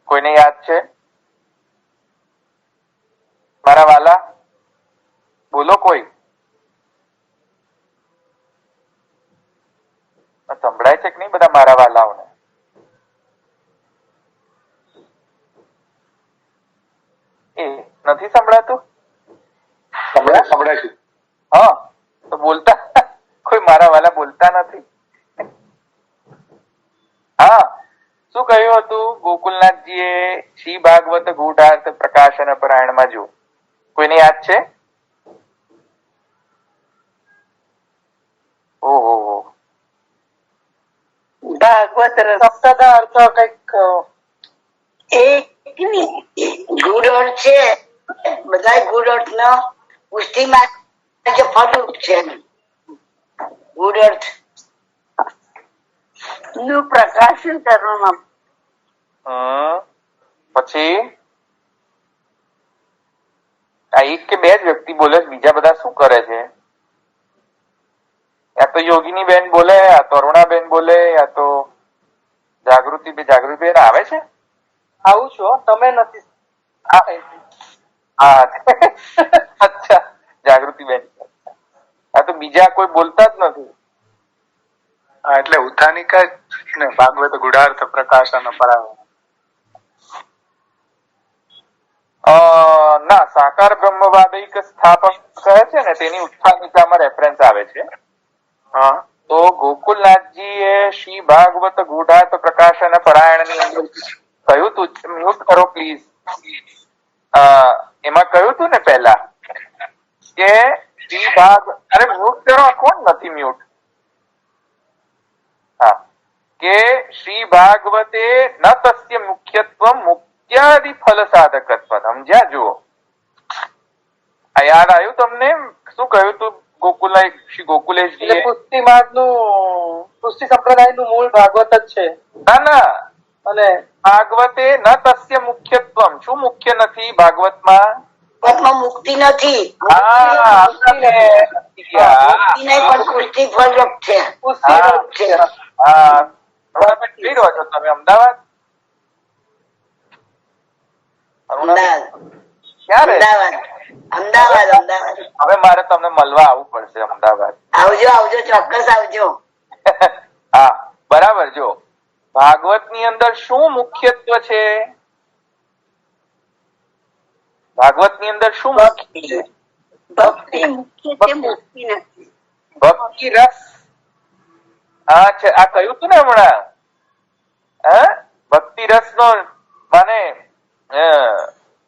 કોઈને યાદ છે? મારા વાલા બોલો કોઈ. સંભળાય છે કે નહીં બધા મારા વાલાઓને? એ નથી સંભળાતું? સંભળાય છે. હા તો બોલતા કોઈ મારા વાલા બોલતા નથી. હા શું કહ્યું હતું ગોકુલનાથજીએ શ્રી ભાગવત ગૂઢાર્થ પ્રકાશન પરાયણમાં? જો કોઈને યાદ છે? ઓહો ભાગવત સપ્તદા અર્થ કઈક એક ગુડ અર્થ છે. બધા ગુડ અર્થ નો પુષ્ટિમાં ફળરૂપ છે. ગુડ અર્થ નું પ્રકાશન કરવાનું. પછી આ એક કે બે જ વ્યક્તિ બોલે, બીજા બધા શું કરે છે? યા તો યોગીની બેન બોલે, યા તો અરુણાબેન બોલે, યા તો જાગૃતિબેન આવે છે. આવું છો તમે નથી. હા અચ્છા જાગૃતિબેન. આ તો બીજા કોઈ બોલતા જ નથી. એટલે ઉત્થાનિકા ને ભાગવત ગુઢાર્થ પ્રકાશન પરાયણ. ના સાકાર બ્રહ્મવાદિક સ્થાપક કહે છે ને તેની ઉત્થાનિકામાં રેફરન્સ આવે છે. હા તો ગોકુલનાથજી એ શ્રી ભાગવત ગૂઢાર્થ પ્રકાશન પરાયણ ની અંદર કહ્યું તું, મ્યુટ કરો પ્લીઝ. એમાં કહ્યું તું ને પહેલા કે શ્રી અરે મ્યુટ કરો. કોણ નથી મ્યુટ? હા કે શ્રી ભાગવતે ન તસ્ય મુખ્યત્વ મુક્ત્યાદિ ફલ સાધકત્વ. સમજ્યા? જુઓ આ યાદ આવ્યું તમને? શું કહ્યું તું શ્રી ગોકુલેશજી? પુષ્ટિ માર્ગ નું પુષ્ટિ સંપ્રદાય નું મૂળ ભાગવત જ છે. ના અને ભાગવતે ન તસ્ય મુખ્યત્વમ. શું મુખ્ય નથી ભાગવતમાં? મુક્તિ નથી. મુક્તિ નહીં પણ પુષ્ટિ ફળરૂપ છે. કઈ રહો છો તમે? અમદાવાદ? અમદાવાદ. હવે મારે તમને મળવા આવવું પડશે અમદાવાદ. આવજો ચોક્કસ આવજો. હા બરાબર. જો ભાગવત ની અંદર શું મુખ્યત્વ છે? ભાગવત ની અંદર શું મુખ્ય છે? ભક્તિ મુખ્ય છે, મુક્તિ નથી. ભક્તિ રસ. આ કહ્યું તું ને હમણાં. ભક્તિ રસ નો માને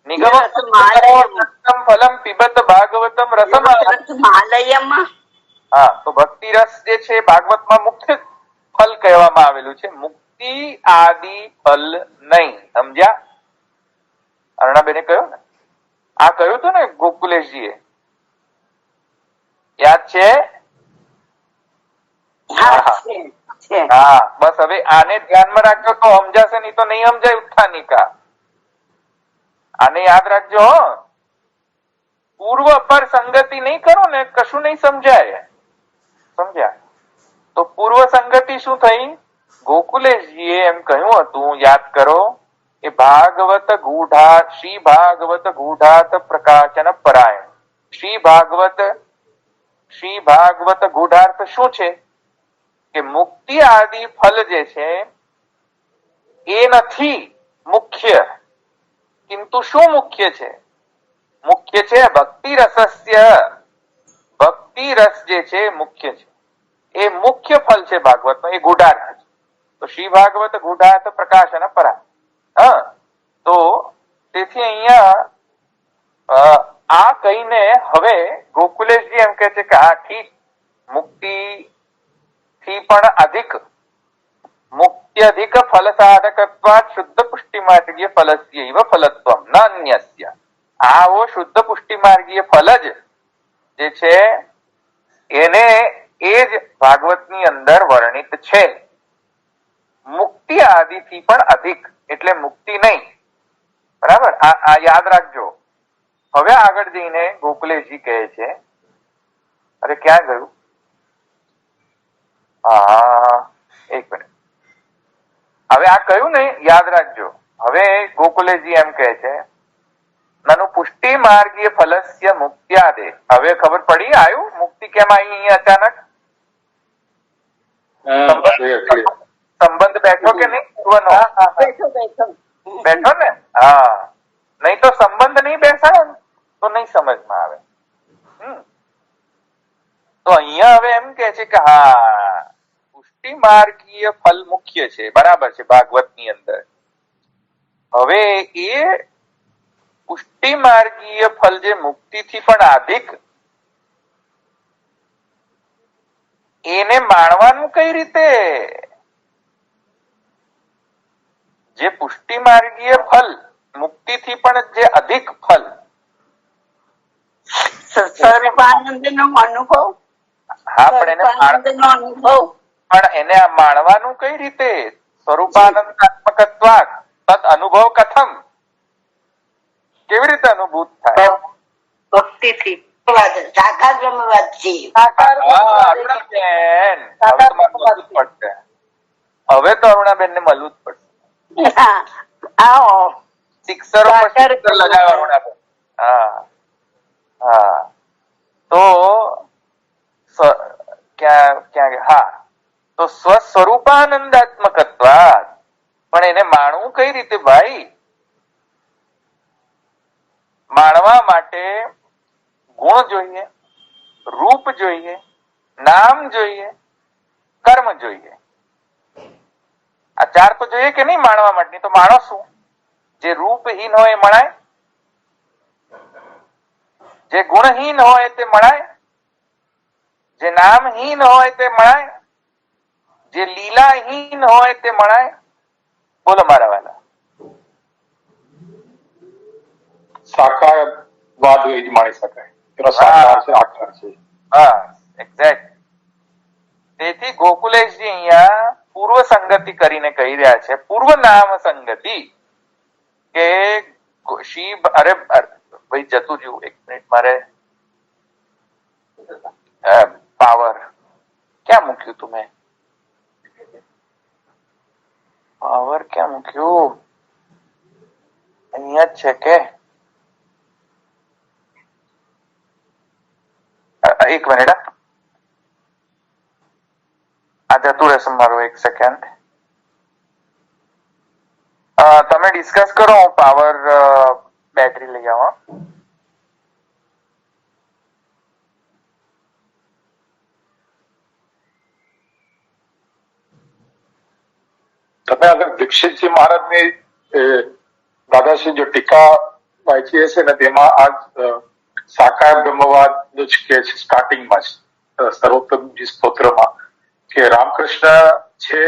નિગમ ફલમ પિબત ભાગવતમ રસમ. હા તો ભક્તિ રસ જે છે ભાગવતમાં મુખ્ય ફલ કહેવામાં આવેલું છે. મુક્તિ આદિ ફલ નહીં. સમજ્યા? અરુણાબેને કહ્યું ને, આ કહ્યું હતું ને ગોકુલેશજીએ. યાદ છે? હા બસ હવે આને ધ્યાનમાં રાખજો તો સમજાશે, નહીં તો નહીં સમજાય ઉત્થાનિકા. આને યાદ રાખજો. પૂર્વ પર સંગતિ નહીં કરો ને કશું નહીં સમજાય. સમજ્યા? તો પૂર્વ સંગતિ શું થઈ? ગોકુલેશજીએ એમ કહ્યું હતું, યાદ કરો, કે ભાગવત ગૂઢા શ્રી ભાગવત ગૂઢાત પ્રકાશન પરાયણ. શ્રી ભાગવત ગૂઢાર્થ શું છે? કે મુક્તિ આદિ ફલ જે છે એ નથી મુખ્ય, કિંતુ શું મુખ્ય છે? મુખ્ય છે ભક્તિ રસસ્ય. ભક્તિ રસ જે છે મુખ્ય છે, એ મુખ્ય ફલ છે ભાગવતનો, એ ગૂઢાર્થ છે. તો શ્રી ભાગવત ગૂઢાર્થ પ્રકાશન પરા. તો તેથી અહીંયા આ કહીને હવે ગોકુલેશજી એમ કે છે કે હા ઠીક, મુક્તિ થી પણ અધિક, મુક્ત્યધિક ફલ સાધકત્વાત શુદ્ધ પુષ્ટિ માર્ગીય ફલસ્યૈવ ફલત્વમ ન અન્યસ્ય. આવો શુદ્ધ પુષ્ટિ માર્ગીય ફલ જ જે છે એને એ જ ભાગવતની અંદર વર્ણિત છે. મુક્તિ આદિથી પણ અધિક, એટલે મુક્તિ નહીં. બરાબર, આ યાદ રાખજો. હવે આગળ જઈને ગોકુલેશજી કહે છે, અરે ક્યાં ગયું? એક મિનિટ. હવે આ કહ્યું ને, યાદ રાખજો. હવે ગોકુલેશજી એમ કહે છે, નનુ પુષ્ટિ માર્ગીય ફલસ્ય મુક્ત્યાદે. હવે ખબર પડી આવ્યું મુક્તિ કેમ આવી અહીંયા અચાનક? સંબંધ બેઠો કે નહીં? પૂર્વનો બેઠો ને? હા, નહીં તો સંબંધ નહીં બેસાડો ને તો નહીં સમજમાં આવે. તો અહીંયા હવે એમ કે છે કે હા, પુષ્ટિ માર્ગીય ફલ મુખ્ય છે, બરાબર છે ભાગવતની અંદર. હવે એ પુષ્ટિ માર્ગીય ફલ જે મુક્તિથી પણ અધિક, એને માણવાનું કઈ રીતે? જે પુષ્ટિ માર્ગીય ફલ મુક્તિથી પણ જે અધિક ફલ, સ્વરૂપાનંદ નો અનુભવ. હા, પણ એને માણવાનું કઈ રીતે? સ્વરૂપાનંદાત્મકત્વાત તદ અનુભવ કથમ. કેવી રીતે અનુભૂત થાય? ભક્તિથી. સાકાર બ્રહ્મવાદ છે. હવે તો અરુણાબેન ને મળવું જ પડશે. શિક્ષરો લગાવે અરુણાબેન. હા, તો ક્યાં હા, તો સ્વસ્વરૂપાનંદાત્મકત્વાત. પણ એને માણવું કઈ રીતે ભાઈ? માણવા માટે ગુણ જોઈએ, રૂપ જોઈએ, નામ જોઈએ, કર્મ જોઈએ. આ ચાર તો જોઈએ કે નહીં માણવા માટે? તો માણો શું? જે રૂપહીન હોય એ મણાય, જે ગુણહીન હોય તે મણાય, જે નામહીન હોય તે મણાય, જે લીલાહીન હોય તે મણાય. બોલો મારા વાલા. સાકારવાદ એ જ માણી શકાય. એનો સાકાર છે, આકાર છે. હા, એક્ઝેક્ટ. તેથી ગોકુલેશજી અહીંયા પૂર્વ સંગતિ કરીને કહી રહ્યા છે, પૂર્વ નામ સંગતિ. કે શિવ, અરે ભાઈ જતું રહ્યું, એક મિનિટ, મારે પાવર ક્યાં મૂક્યું તું? મેં પાવર ક્યાં મૂક્યું? અહીંયા જ છે કે? એક મિનિટ, આ જતું રહેશે મારું, એક સેકન્ડ. તમે ડિસ્કસ કરો, હું પાવર બેટરી લઈ આવું. તમે અગર દીક્ષિતજી મહારાજની દાદાશ્રી જો ટીકા વાંચી હશે ને, તેમાં આ સાકાર બ્રહ્મવાદ જ કે છે સ્ટાર્ટિંગમાં જ સર્વોત્તમજી સ્તોત્રમાં, કે રામકૃષ્ણ છે,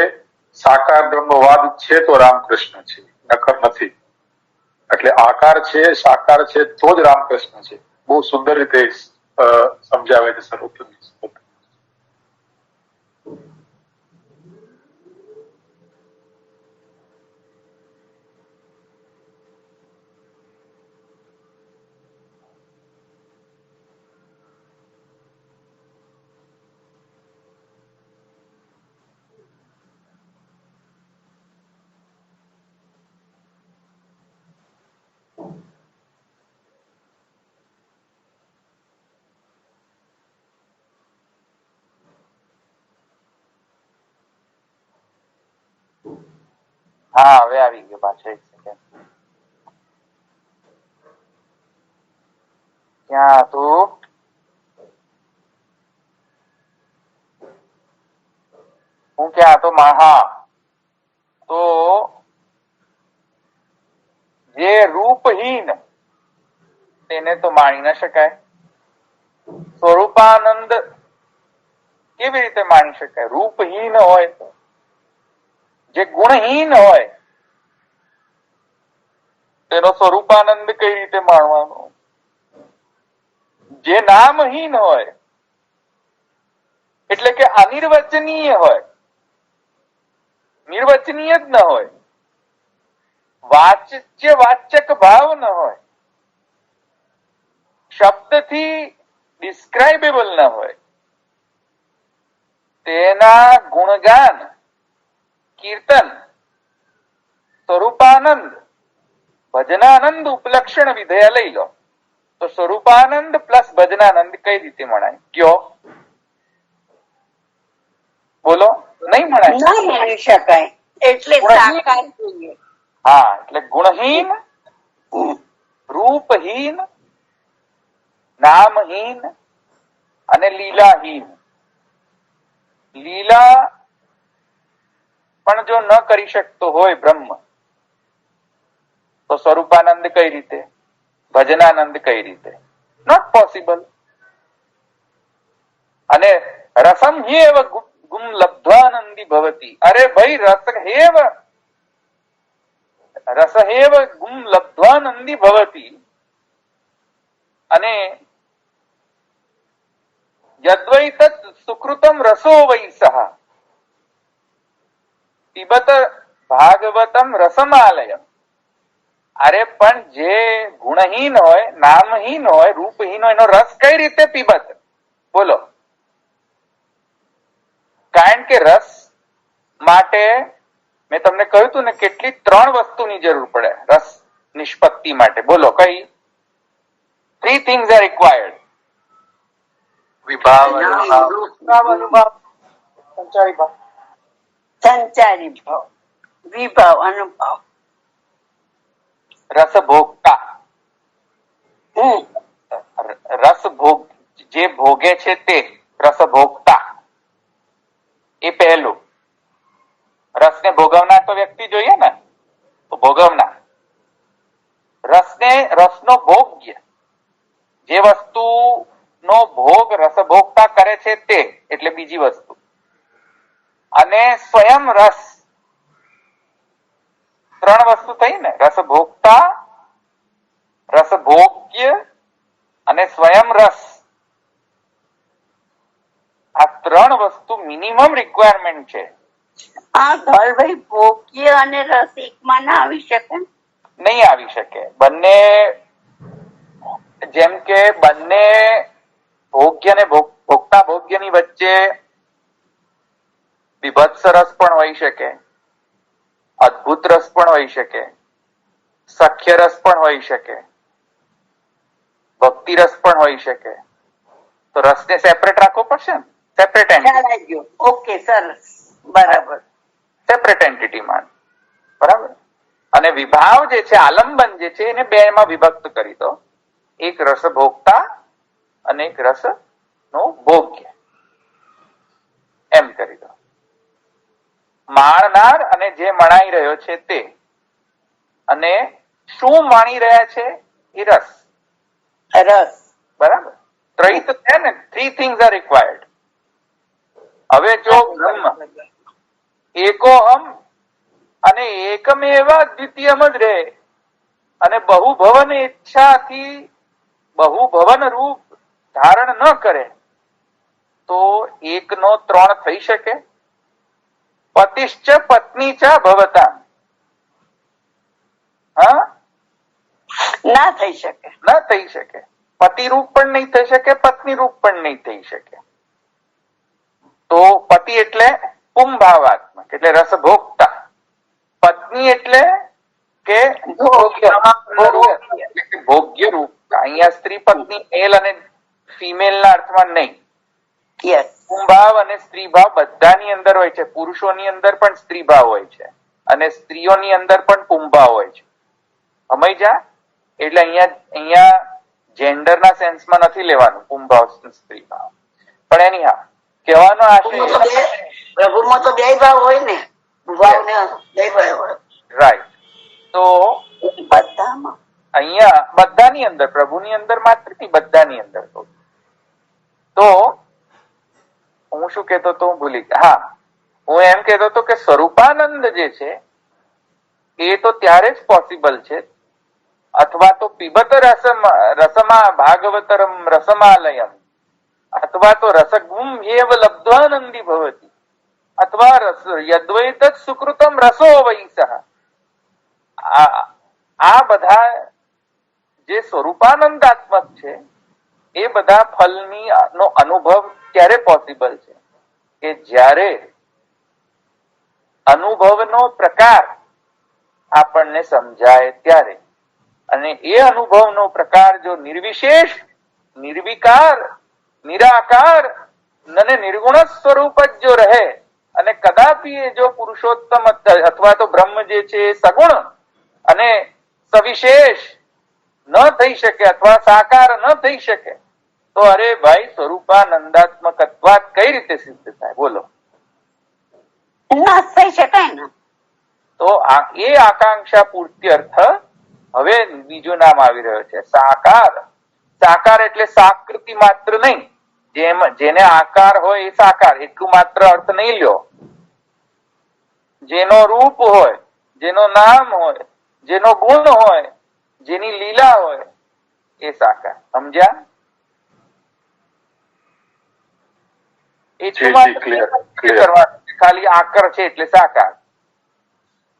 સાકાર બ્રહ્મવાદ છે તો રામકૃષ્ણ છે, નકર નથી. એટલે આકાર છે, સાકાર છે તો જ રામકૃષ્ણ છે. બહુ સુંદર રીતે સમજાવે છે સર્વોત્તમજી સ્તોત્ર. હા હવે આવી ગયો પાછો. એક સેકન્ડ, ક્યાં હતું? હું ક્યાં હતો? હા, તો જે રૂપહીન તેને તો માણી ન શકાય. સ્વરૂપાનંદ કેવી રીતે માણી શકાય? રૂપહીન હોય તો. જે ગુણહીન હોય તેનો સ્વરૂપાનંદ કઈ રીતે માણવાનો? જે નામહીન હોય એટલે કે અનિર્વચનીય હોય, નિર્વચનીય જ ન હોય, વાચક ભાવ ન હોય, શબ્દથી ડિસ્ક્રાઇબેબલ ન હોય, તેના ગુણગાન, કીર્તન, સ્વરૂપાનંદ, ભજનાનંદ ઉપલક્ષણ વિધેય લઈ લો તો સ્વરૂપાનંદ પ્લસ ભજનાનંદ કઈ રીતે મણાય? કયો બોલો. નહીં મણાય. ના માણી શકાય, એટલે સાકાર જોઈએ. હા, એટલે ગુણહીન, રૂપહીન, નામહીન અને લીલાહીન. લીલા પણ જો ન કરી શકતો હોય બ્રહ્મ, તો સ્વરૂપાનંદ કઈ રીતે? ભજનાનંદ કઈ રીતે? Not possible. અને રસમ હેવ ગુમ લબ્ધ્વાનંદી ભવતી. અરે ભાઈ, રસહેવ ગુમ લબ્ધ્વાનંદી ભવતી. અને યદ્વૈ તત્ સુકૃતમ રસો વૈ સહ પિબત ભાગવતમ રસમાલયમ. અરે પણ જે ગુણહીન હોય, નામહીન હોય, રૂપહીન હોય, એનો રસ કઈ રીતે પીબત? બોલો. કારણ કે રસ માટે મેં તમને કહ્યું હતું ને, કેટલી 3 વસ્તુની જરૂર પડે રસ નિષ્પત્તિ માટે. બોલો કઈ? 3 things are required. વિભાવ, અનુભાવ, સંચારી ભાવ. સંચારી ભાવ, વિભાવ, અનુભાવ. રસભોગતા. રસ ભોગ, જે ભોગે છે તે રસભોગતા. એ પહેલું. રસને ભોગવનાર તો વ્યક્તિ જોઈએ ને, તો ભોગવનાર. રસનો ભોગ્ય, જે વસ્તુનો ભોગ રસભોગતા કરે છે તે, એટલે બીજી વસ્તુ. અને સ્વયં રસ. 3 વસ્તુ થઈ ને, રસભોગતા, રસભોગ્ય અને સ્વયં રસ. આ 3 વસ્તુ મિનિમમ રિક્વાયરમેન્ટ છે. હા ધવલભાઈ, ભોગ્ય અને રસ એકમાં ના આવી શકે? નહીં આવી શકે. બંને, જેમ કે બંને ભોગ્ય અને ભોગતા ભોગ્યની વચ્ચે વિભત્સ રસ પણ હોઈ શકે, અદ્ભુત રસ પણ હોઈ શકે, સખ્ય રસ પણ હોઈ શકે, ભક્તિ રસ પણ હોઈ શકે. તો રસને સેપરેટ રાખવો પડશે ને, સેપરેટ એન્ટિટી. ઓકે, સરસ, બરાબર. સેપરેટ એન્ટિટી માં, બરાબર. અને વિભાવ જે છે, આલંબન જે છે, એને 2 માં વિભક્ત કરી દો. એક રસ ભોગતા અને એક રસ નો ભોગ્ય, એમ કરી દો. માણનાર અને જે મણાઈ રહ્યો છે તે. અને શું માણી રહ્યા છે? એ રસ. બરાબર. 3 તો છે ને, 3 things are required. હવે જો બ્રહ્મ એકોહમ અને એકમેવ દ્વિતીયમ જ રહે અને બહુભવન ઈચ્છાથી બહુભવન રૂપ ધારણ ન કરે, તો 1 નો 3 થઈ શકે? પતિશ્ચ પત્ની ચ ભવતા. હા, ના થઈ શકે. ન થઈ શકે. પતિ રૂપ પણ નહીં થઈ શકે, પત્ની રૂપ પણ નહીં થઈ શકે. તો પતિ એટલે પુંભાવાત્મક, એટલે રસભોગતા. પત્ની એટલે કે ભોગ્ય રૂપ. અહીંયા સ્ત્રી પત્ની મેલ અને ફિમેલ ના અર્થમાં નહીં. પુંભાવ અને સ્ત્રી ભાવ બધાની અંદર હોય છે. પુરુષોની અંદર પણ સ્ત્રી ભાવ હોય છે. અને સ્ત્રીઓની અંદર પણ પુંભા હોય છે. સમજ્યા? એટલે અહીંયા જેન્ડરના સેન્સમાં નથી લેવાનું પુંભાવ સ્ત્રીમાં, પણ એની કહેવાનો આશય પ્રભુમાં તો બે ભાવ હોય ને, ભાવ ને બે ભાવ હોય. રાઈટ. તો બધામાં અહીંયા બધાની અંદર, પ્રભુની અંદર માત્ર નથી, બધાની અંદર. તો હું શું કહેતો હતો, હું ભૂલી ગયા. હું એમ કહેતો હતો કે સ્વરૂપાનંદ જે છે એ તો ત્યારે જ પોસિબલ છે, અથવા તો પિબત રસમા ભાગવતરમ રસમાલયમ, અથવા તો રસગુમ એવ લબ્ધ્વાનંદી ભવતી, અથવા યદ્વૈત સુકૃતમ રસો વૈસહ. આ બધા જે સ્વરૂપાનંદાત્મક છે એ બધા ફલની નો અનુભવ ક્યારે પોસિબલ છે કે જ્યારે અનુભવનો પ્રકાર આપણને સમજાય ત્યારે. અને એ અનુભવનો પ્રકાર જો નિર્વિશેષ, નિર્વિકાર, નિરાકાર અને નિર્ગુણ સ્વરૂપ જ જો રહે, અને કદાપી એ જો પુરુષોત્તમ અથવા તો બ્રહ્મ જે છે એ સગુણ અને સવિશેષ ન થઈ શકે અથવા સાકાર ન થઈ શકે, તો અરે ભાઈ સ્વરૂપાનંદાત્મકત્વાત કઈ રીતે સિદ્ધ થાય? બોલો. ના થઈ શકાય ને. તો એ આકાંક્ષા પૂર્તિ અર્થ હવે બીજું નામ આવી રહ્યો છે, સાકાર. સાકાર એટલે સાકૃતિ માત્ર નહીં, જેને આકાર હોય એ સાકાર, એટલું માત્ર અર્થ નહીં લ્યો. જેનો રૂપ હોય, જેનો નામ હોય, જેનો ગુણ હોય, જેની લીલા હોય, એ સાકાર. સમજ્યા? એટલું માત્ર ખાલી આકાર છે એટલે સાકાર,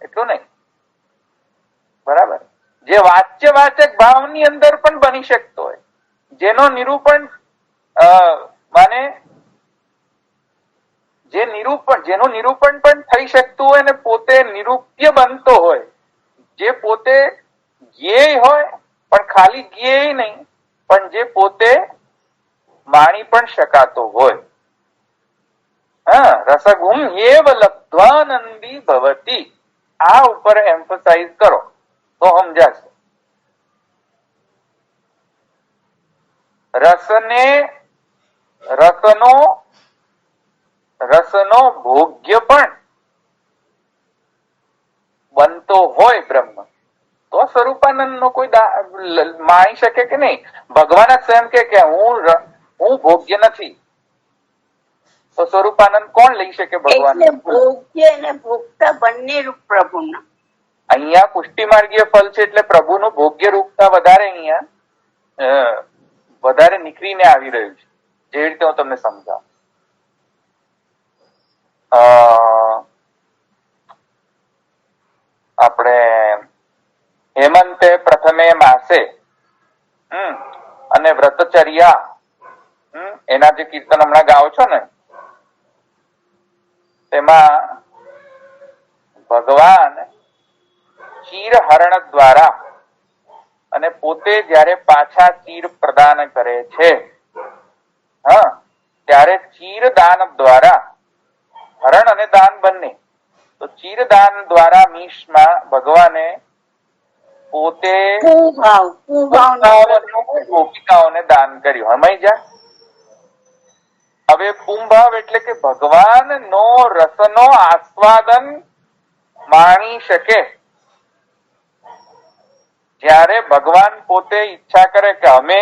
એટલું નહીં. બરાબર? જે વાચ્યવાચક ભાવની અંદર પણ બની શકતો હોય, જેનો નિરૂપણ માને જેનું નિરૂપણ પણ થઈ શકતું હોય ને પોતે નિરૂપ્ય બનતો હોય, જે પોતે જ્ઞેય હોય પણ ખાલી જ્ઞેય નહીં, પણ જે પોતે માણી પણ શકાતો હોય. રસગુમ એવ લબ્ધ્વાનંદી ભવતી. આ ઉપર એમ્ફસાઇઝ કરો તો સમજાશે. રસનો ભોગ્ય પણ બનતો હોય બ્રહ્મ, તો સ્વરૂપાનંદ નો કોઈ માણી શકે કે નહીં? ભગવાન જ સ્વયં કે હું ભોગ્ય નથી, તો સ્વરૂપાનંદ કોણ લઈ શકે? ભગવાન. ભોગ્ય અને ભોગતા બંને રૂપ પ્રભુના. અહીંયા પુષ્ટિ માર્ગીય ફલ છે એટલે પ્રભુનું ભોગ્ય રૂપતા વધારે અહીંયા વધારે નીકળીને આવી રહ્યું છે, જે રીતે હું તમને સમજાવું. આપણે હેમંતે પ્રથમે માસે અને વ્રતચર્યા એના જે કીર્તન હમણાં ગાઓ છો ને, તેમાં ભગવાન ચીરહરણ દ્વારા અને પોતે જયારે પાછા ચીર પ્રદાન કરે છે, ત્યારે ચીરદાન દ્વારા, હરણ અને દાન બંને, તો ચીરદાન દ્વારા મીશમાં ભગવાને પોતે ગોપિકાઓને દાન કર્યું. સમજ્યા? હવે પુંભાવ એટલે કે ભગવાન નો રસનો આસ્વાદન માણી શકે. જ્યારે ભગવાન પોતે ઈચ્છા કરે કે અમે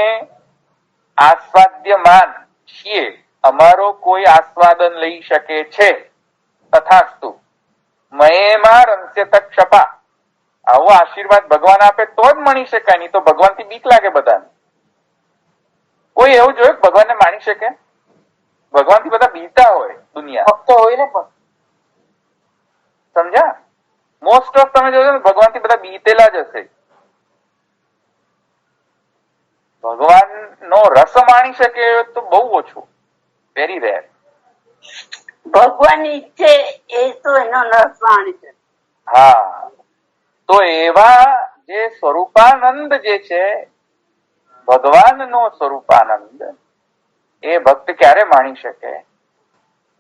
આસ્વાદ્યમાન છીએ, અમારો કોઈ આસ્વાદન લઈ શકે છે, તથાસ્તુ મયેમાં રંસ્યત ક્ષપા. આવો આશીર્વાદ ભગવાન આપે તો જ માણી શકાય, નહીં તો ભગવાન થી બીક લાગે બધાને. કોઈ એવું જોયું ભગવાનને માણી શકે? ભગવાન થી બધા બીતા હોય, દુનિયા ભક્ત હોય ને. પણ સમજ્યા? મોસ્ટ ઓફ તમે જોજો ને ભગવાન થી બધા બીતેલા જ હશે. ભગવાન નો રસ માણી શકે તો બહુ ઓછું, વેરી રેર. ભગવાન ઈચ્છે એ તો એનો રસ માણી છે. હા, તો એવા જે સ્વરૂપાનંદ જે છે, ભગવાન નો સ્વરૂપાનંદ, એ ભક્ત ક્યારે માણી શકે?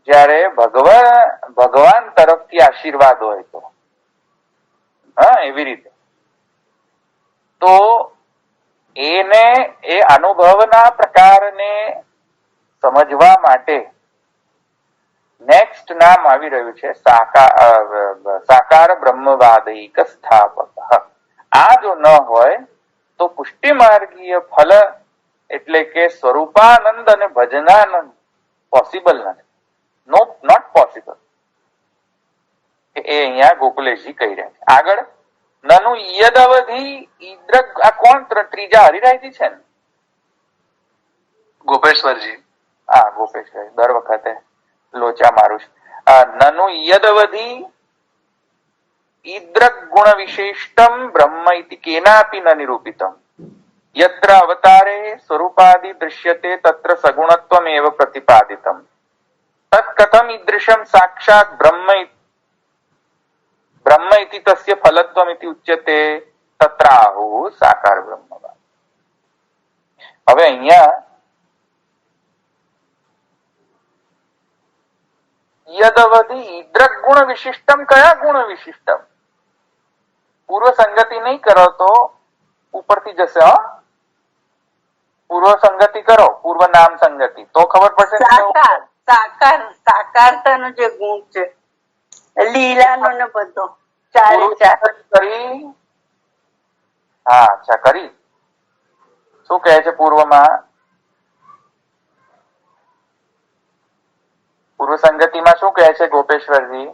જ્યારે ભગવાન તરફથી આશીર્વાદ હોય તો. હા, એવી રીતે. તો એને એ અનુભવના પ્રકારને સમજવા માટે નેક્સ્ટ નામ આવી રહ્યું છે સાકાર બ્રહ્મવાદિક સ્થાપક. આ જો ન હોય તો પુષ્ટિ માર્ગીય ફલ એટલે કે સ્વરૂપાનંદ અને ભજનાનંદ પોસિબલ નથી. Not possible. એ અહીંયા ગોકુલેશજી કહી રહ્યા છે. આગળ નનુ યદ અવધિ ઈદ્રક, આ કોણ ત્રીજા હરિરાયજી છે ને? ગોપેશ્વરજી. હા, ગોપેશ્વર. દર વખતે લોચા મારું છે. નનુ યદ અવધિ ઈદ્રક ગુણ વિશિષ્ટમ બ્રહ્મ ઇતિ કેનાપી ન નિરૂપિતમ યત્ર અવતારે સ્વરૂપાદિ દૃશ્યતે તત્ર સગુણત્વમ એવ પ્રતિપાદિતમ તત કથમ ઈદૃશમ સાક્ષાત બ્રહ્મ ઇતિ તસ્ય ફલત્વમ ઇતિ ઉચ્યતે તત્ર આહુ સાકાર બ્રહ્મવાદ. હવે અહીંયા યદવધિ ઈદ્રક ગુણ વિશિષ્ટમ, કયા ગુણ વિશિષ્ટમ? પૂર્વ સંગતિ નહીં કરો તો ઉપરથી જશે. પૂર્વ સંગતિ કરો, પૂર્વ નામ સંગતિ, તો ખબર પડશે. સાકારતાનો જે ગુણ છે, લીલાનો ને બધો ચારે ચાર કરી. હા, અચ્છા, કરી. શું કહે છે પૂર્વમાં? પૂર્વ સંગતિમાં શું કહે છે ગોપેશ્વરજી?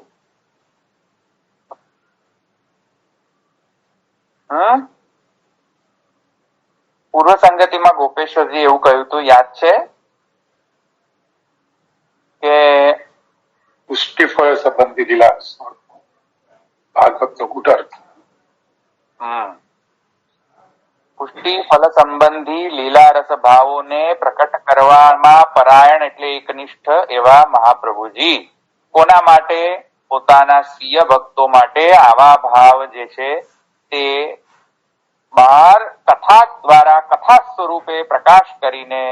પૂર્વ સંગતિમાં ગોપેશ્વરજી એવું કહ્યું હતું, યાદ છે કે પુષ્ટિફળ સંબંધી વિલાસ ભાગવતનો કુટર્થ. પુષ્ટિ ફલ સંબંધી લીલા રસ ભાવોને પ્રકટ કરવામાં પરાયણ એટલે એકનિષ્ઠ એવા મહાપ્રભુજી કોના માટે? પોતાના સ્વીય ભક્તો માટે આવા ભાવ જે છે તે બહાર કથા દ્વારા, કથા સ્વરૂપે પ્રકાશ કરીને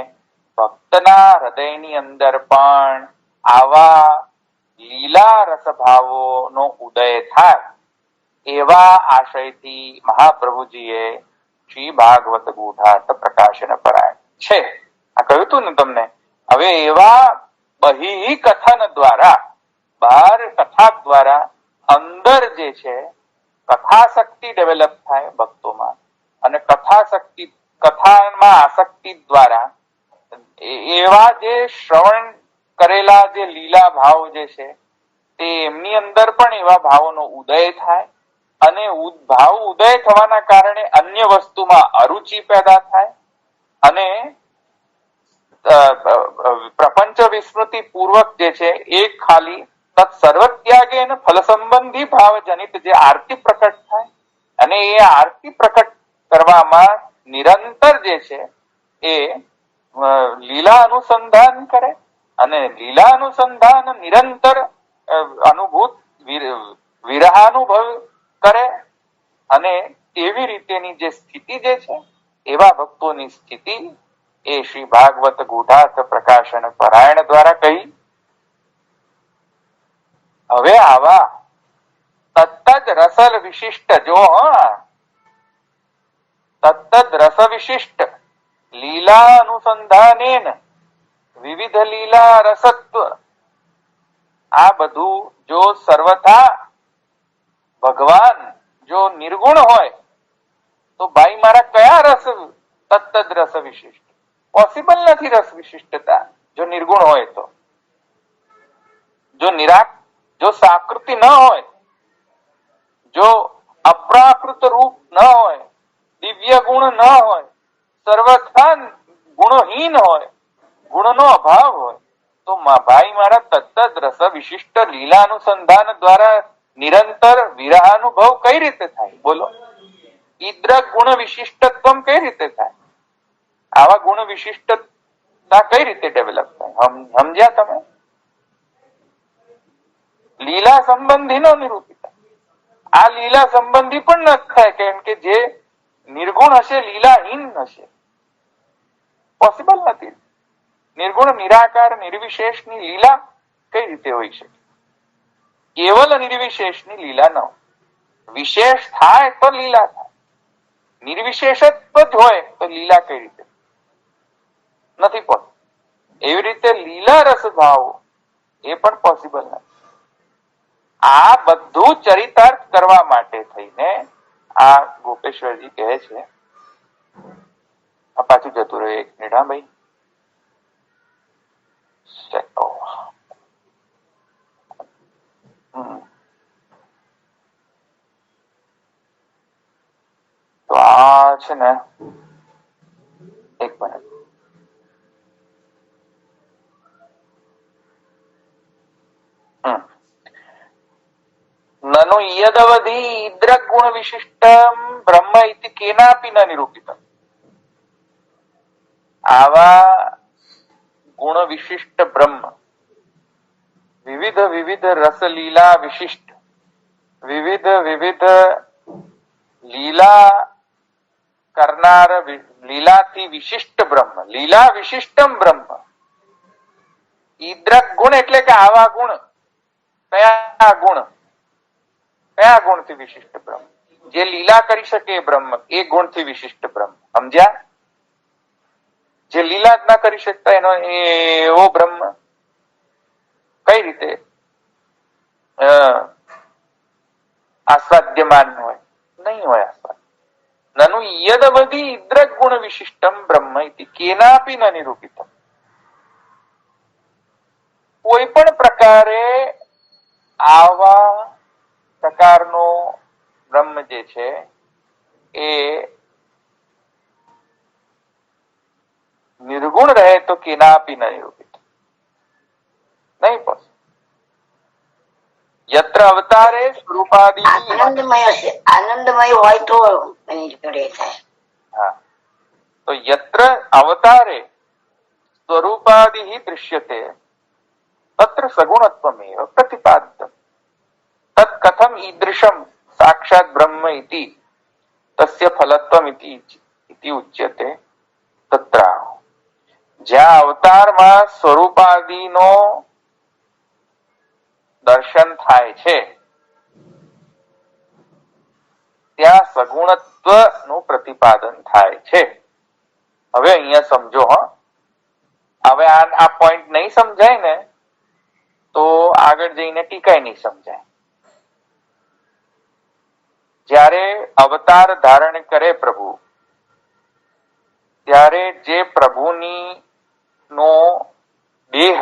ભક્તના હૃદયની અંદર પણ આવા લીલા રસભાવોનો ઉદય થાય એવા આશયથી મહાપ્રભુજીએ શ્રી ભાગવત ગૂઢાર્થ પ્રકાશન પરાયણ છે. આ કહ્યું હતું ને તમને. હવે એવા બહિ કથન દ્વારા, બહાર કથા દ્વારા અંદર જે છે કથા શક્તિ ડેવલપ થાય ભક્તોમાં, અને કથા શક્તિ, કથામાં આસક્તિ દ્વારા એવા જે શ્રવણ કરેલા જે લીલા ભાવ જે છે તે એમની અંદર પણ એવા ભાવોનો ઉદય થાય, અને ભાવ ઉદય થવાના કારણે અન્ય વસ્તુમાં અરુચિ પેદા થાય, અને પ્રપંચ વિસ્મૃતિ પૂર્વક જે છે એ ખાલી તત્ સર્વત્યાગે અને ફલ સંબંધી ભાવ જનિત જે આરતી પ્રકટ થાય, અને એ આરતી પ્રકટ કરવામાં નિરંતર જે છે એ લીલા અનુસંધાન કરે, અને લીલા અનુસંધાન નિરંતર અનુભૂત વિરહાનુભવ કરે, અને એવી રીતેની જે સ્થિતિ જે છે એવા ભક્તોની સ્થિતિ એ શ્રી ભાગવત ગૂઢાર્થ પ્રકાશન પરાયણ દ્વારા કહી. હવે આવા તત્તદ રસલ વિશિષ્ટ, જો તત્તદ રસ વિશિષ્ટ લીલા અનુસંધાનેન વિવિધ લીલા રસત્વ, આ બધું જો સર્વથા ભગવાન જો નિર્ગુણ હોય તો ભાઈ મારા કયા રસ? તત્તદ રસ વિશિષ્ટ પોસિબલ નથી. રસ વિશિષ્ટતા જો નિર્ગુણ હોય તો, જો સાકૃતિ ન હોય, જો અપ્રાકૃત રૂપ ન હોય, દિવ્ય ગુણ ન હોય, સર્વથા ગુણહીન હોય, ગુણનો અભાવ હોય, તો ભાઈ મારા તત્તદ રસ વિશિષ્ટ લીલા અનુસંધાન દ્વારા નિરંતર વિરહાનુભવ કઈ રીતે થાય? બોલો. ઈદ્રક ગુણ વિશિષ્ટત્વમ કઈ રીતે થાય? આવા ગુણ વિશિષ્ટતા કઈ રીતે ડેવલપ થાય? સમજ્યા તમે? લીલા સંબંધી નો નિરૂપિત. આ લીલા સંબંધી પણ ન થાય, કેમ કે જે નિર્ગુણ હશે લીલાહીન હશે. પોસિબલ નથી. નિર્ગુણ નિરાકાર નિર્વિશેષની લીલા કઈ રીતે હોઈ શકે? કેવલ નિર્વિશેષની લીલા ન હોય. વિશેષ થાય તો લીલા થાય, નિર્વિશેષત્વ જ હોય તો લીલા કઈ રીતે? નથી પોસિબલ. એવી રીતે લીલા રસ ભાવ એ પણ પોસિબલ નથી. આ બધું ચરિતાર્થ કરવા માટે થઈને આ ગોપેશ્વરજી કહે છે. આ પાછું જતું રહ્યું 1 મિનિટ. હા ભાઈ, તો આ છે ને 1 મિનિટ. નनु યદવધિ ઇદ્રક ગુણ વિશિષ્ટમ બ્રહ્મ ઇતિ કેનાપી ન નિરૂપિતમ. આવા ગુણ વિશિષ્ટ બ્રહ્મ, વિવિધ વિવિધ રસલીલા વિશિષ્ટ, વિવિધ વિવિધ લીલા કરનાર, લીલાથી વિશિષ્ટ બ્રહ્મ, લીલા વિશિષ્ટમ બ્રહ્મ. ઇદ્રક ગુણ એટલે કે આવા ગુણ. કયા ગુણ? કયા ગુણથી વિશિષ્ટ બ્રહ્મ? જે લીલા કરી શકે એ બ્રહ્મ, એ ગુણથી વિશિષ્ટ બ્રહ્મ. સમજ્યા? જે લીલા જ ના કરી શકતા એવો બ્રહ્મ કઈ રીતે આસ્વાદ્યમાન હોય? નહીં હોય આસ્વાદ. નનુ યદવધિ ઇદ્રક ગુણ વિશિષ્ટમ બ્રહ્મ ઇતિ કેનાપી ન નિરૂપિતમ. કોઈ પણ પ્રકારે આવા પ્રકારનો બ્રહ્મ જે છે એ નિર્ગુણ રહે તો કેનાપી ન નિરૂપિત. નહીં પોસ. યત્ર અવતારે સ્વરૂપાદિ. આનંદમય હોય તો એની જોડે થાય. હા, તો યત્ર અવતારે સ્વરૂપાદિ દૃશ્યતે તત્ર સગુણત્વમેવ પ્રતિપાદ્યમ. તત કથમ ઈદૃશમ સાક્ષાત બ્રહ્મ ઇતિ તસ્ય ફલત્વમ ઇતિ ઉચ્યતે. તત્ર જ્યાં અવતારમાં સ્વરૂપાદિનો દર્શન થાય છે ત્યાં સગુણત્વ નું પ્રતિપાદન થાય છે. હવે અહીંયા સમજો. હવે આ પોઈન્ટ નહીં સમજાય ને તો આગળ જઈને ટીકાય નહીં સમજાય. જ્યારે અવતાર ધારણ કરે પ્રભુ, ત્યારે જે પ્રભુની નો દેહ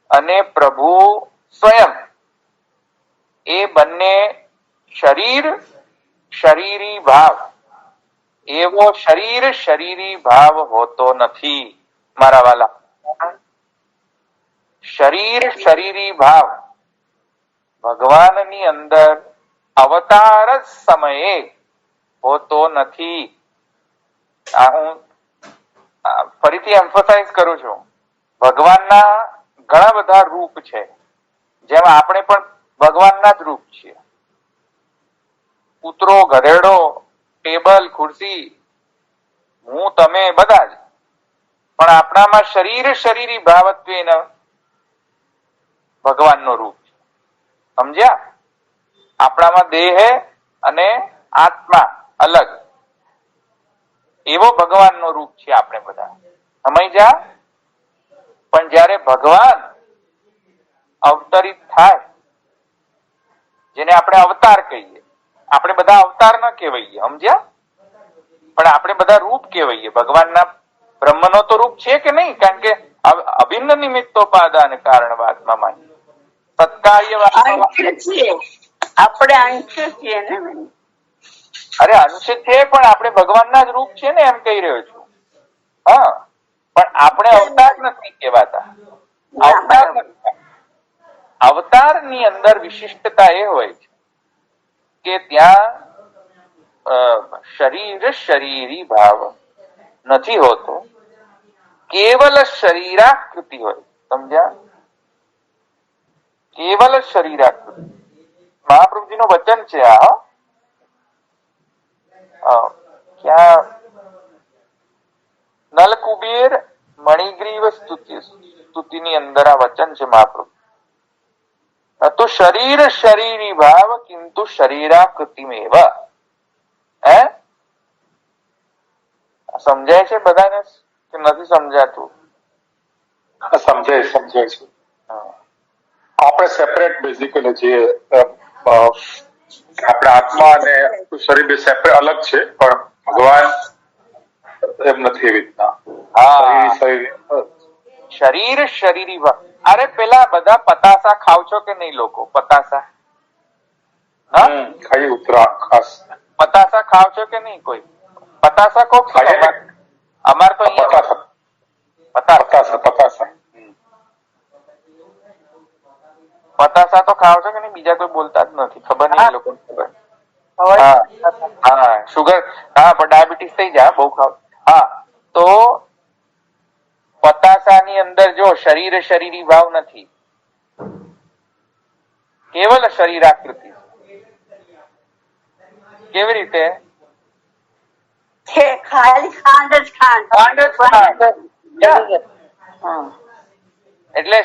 અને પ્રભુ સ્વયં એ બંને શરીર શરીરી ભાવ, એવો શરીર શરીરી ભાવ હોતો નથી મારા વાલા. શરીર શરીરી ભાવ ભગવાનની અંદર અવતાર સમયે હોતો નથી. આ હું ફરીથી એમ્ફસાઇઝ કરું છું. ભગવાનના ઘણા બધા રૂપ છે, જેમાં આપણે પણ ભગવાનના જ રૂપ છીએ. કૂતરો, ગધેડો, ટેબલ, ખુરશી, હું, તમે બધા જ. પણ આપણામાં શરીર શરીરી ભાવત્વ ભગવાનનો રૂપ છે. સમજ્યા? આપણામાં દેહ અને આત્મા અલગ, એવો ભગવાનનો રૂપ છે આપણે બધા. સમજ્યા? પણ જ્યારે ભગવાન અવતરિત થાય, જેને આપણે અવતાર કહીએ, આપણે બધા અવતાર ન કહેવાઈએ. સમજ્યા? પણ આપણે બધા રૂપ કહેવાઈએ. ભગવાનના બ્રહ્મનો તો રૂપ છે કે નહીં? કારણ કે અભિન્ન નિમિત્તોપાદાન કારણવાદમાં માની સત્કાર્યવાદ આપણે અંશ છીએ ને. અરે અંશ છે, પણ આપણે ભગવાનના જ રૂપ છે ને, એમ કહી રહ્યો છું. હા, પણ આપણે અવતાર નથી કહેવાતા. અવતાર નથી. અવતારની અંદર વિશિષ્ટતા એ હોય છે કે ત્યાં શરીર શરીરી ભાવ નથી હોતો, કેવલ શરીરાકૃતિ હોય. સમજ્યા? કેવલ શરીરાકૃતિ. મહાપ્રભુજી નું વચન છે આ. ક્યાં? નલકુબેર મણિગ્રીવ સ્તુતિની અંદર આ વચન છે મહાપ્રભુ. તો શરીર શરીરી ભાવ કિંતુ શરીરાકૃતિમેવ. હે સમજાય છે બધાને કે નથી સમજાતું? સમજાય છે. હા. આપણે સેપરેટ બેઝિકલી જે આપણા આત્મા અને શરીર બે સેપરેટ અલગ છે, પણ ભગવાન એમ નથી એવી રીતના. હા, શરીર શરીર શરીરી ભાવ. અરે પેલા બધા પતાસા ખાવ છો કે નહીં લોકો? પતાસા ખાઈ ઉતરા ખાસ પતાસા ખાવ છો કે નહીં? કોઈ પતાસા કોક ખાઈએ ને. અમાર તો અહીંયા પતાસા પતાસા તો ખાવ છો કે નહીં? બીજા કોઈ બોલતા જ નથી, ખબર નહીં એ લોકોને ખબર. હા શુગર, હા પણ ડાયાબિટીસ થઈ જાય બહુ ખાવ. હા તો પતાસાની અંદર જો શરીર શરીરી ભાવ નથી, કેવલ શરીરાકૃતિ. કેવી રીતે? છે ખાલી ખાંડ જ ખાંડ. એટલે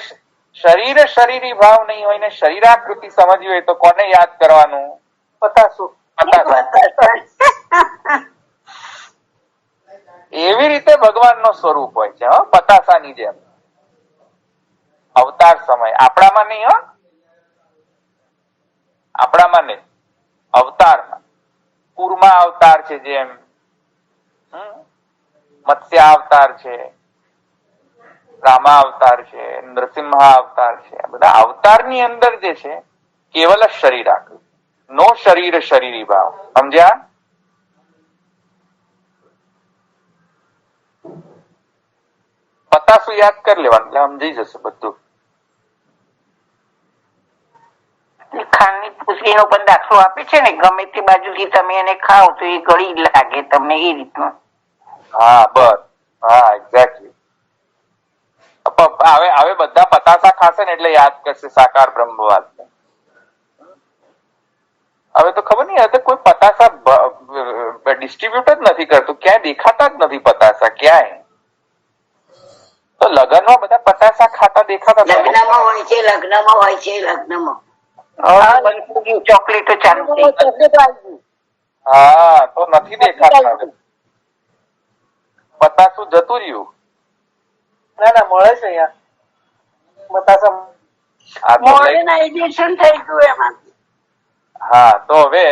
શરીર શરીરી ભાવ નહીં હોય ને શરીરાકૃતિ સમજવી હોય તો કોને યાદ કરવાનું? પતાસું. એવી રીતે ભગવાનનું સ્વરૂપ હોય છે પતાસાની જેમ. અવતાર સમય આપણામાં નહીં, આપણામાં નહીં, અવતારમાં. કુર્મા અવતાર છે, જેમ મત્સ્ય અવતાર છે, રામા અવતાર છે, નરસિંહા અવતાર છે. આ બધા અવતારની અંદર જે છે કેવલ શરીરાકૃતિ, નો શરીર શરીરી ભાવ. સમજ્યા? પતાસું યાદ કરી લેવાનું એટલે સમજી જશે બધું. ખાંડની પૂછડીનો પણ દાખલો આપે છે ને, ગમે તે બાજુથી તમે એને ખાઓ તો એ ગળી લાગે તમને, એ રીતનું. હા બસ, હા એક્ઝેક્ટલી. હવે બધા પતાસા ખાશે ને એટલે યાદ કરશે સાકાર બ્રહ્મવાદ. હવે તો ખબર નહીં, હવે કોઈ પતાસા ડિસ્ટ્રીબ્યુટ જ નથી કરતું, ક્યાંય દેખાતા જ નથી પતાસા ક્યાંય. તો લગ્નમાં બધા પતાસા ખાતા દેખાતા. લગ્નમાં હોય છે, લગ્નમાં હોય છે, લગ્નમાં ચોકલેટો ચાલુ થઈ. હા તો નથી દેખાતા, પતાસું જતું રહ્યું. ના મળે છે અહીંયા મોડર્નાઇઝેશન થઈ ગયું એમાં. હા તો હવે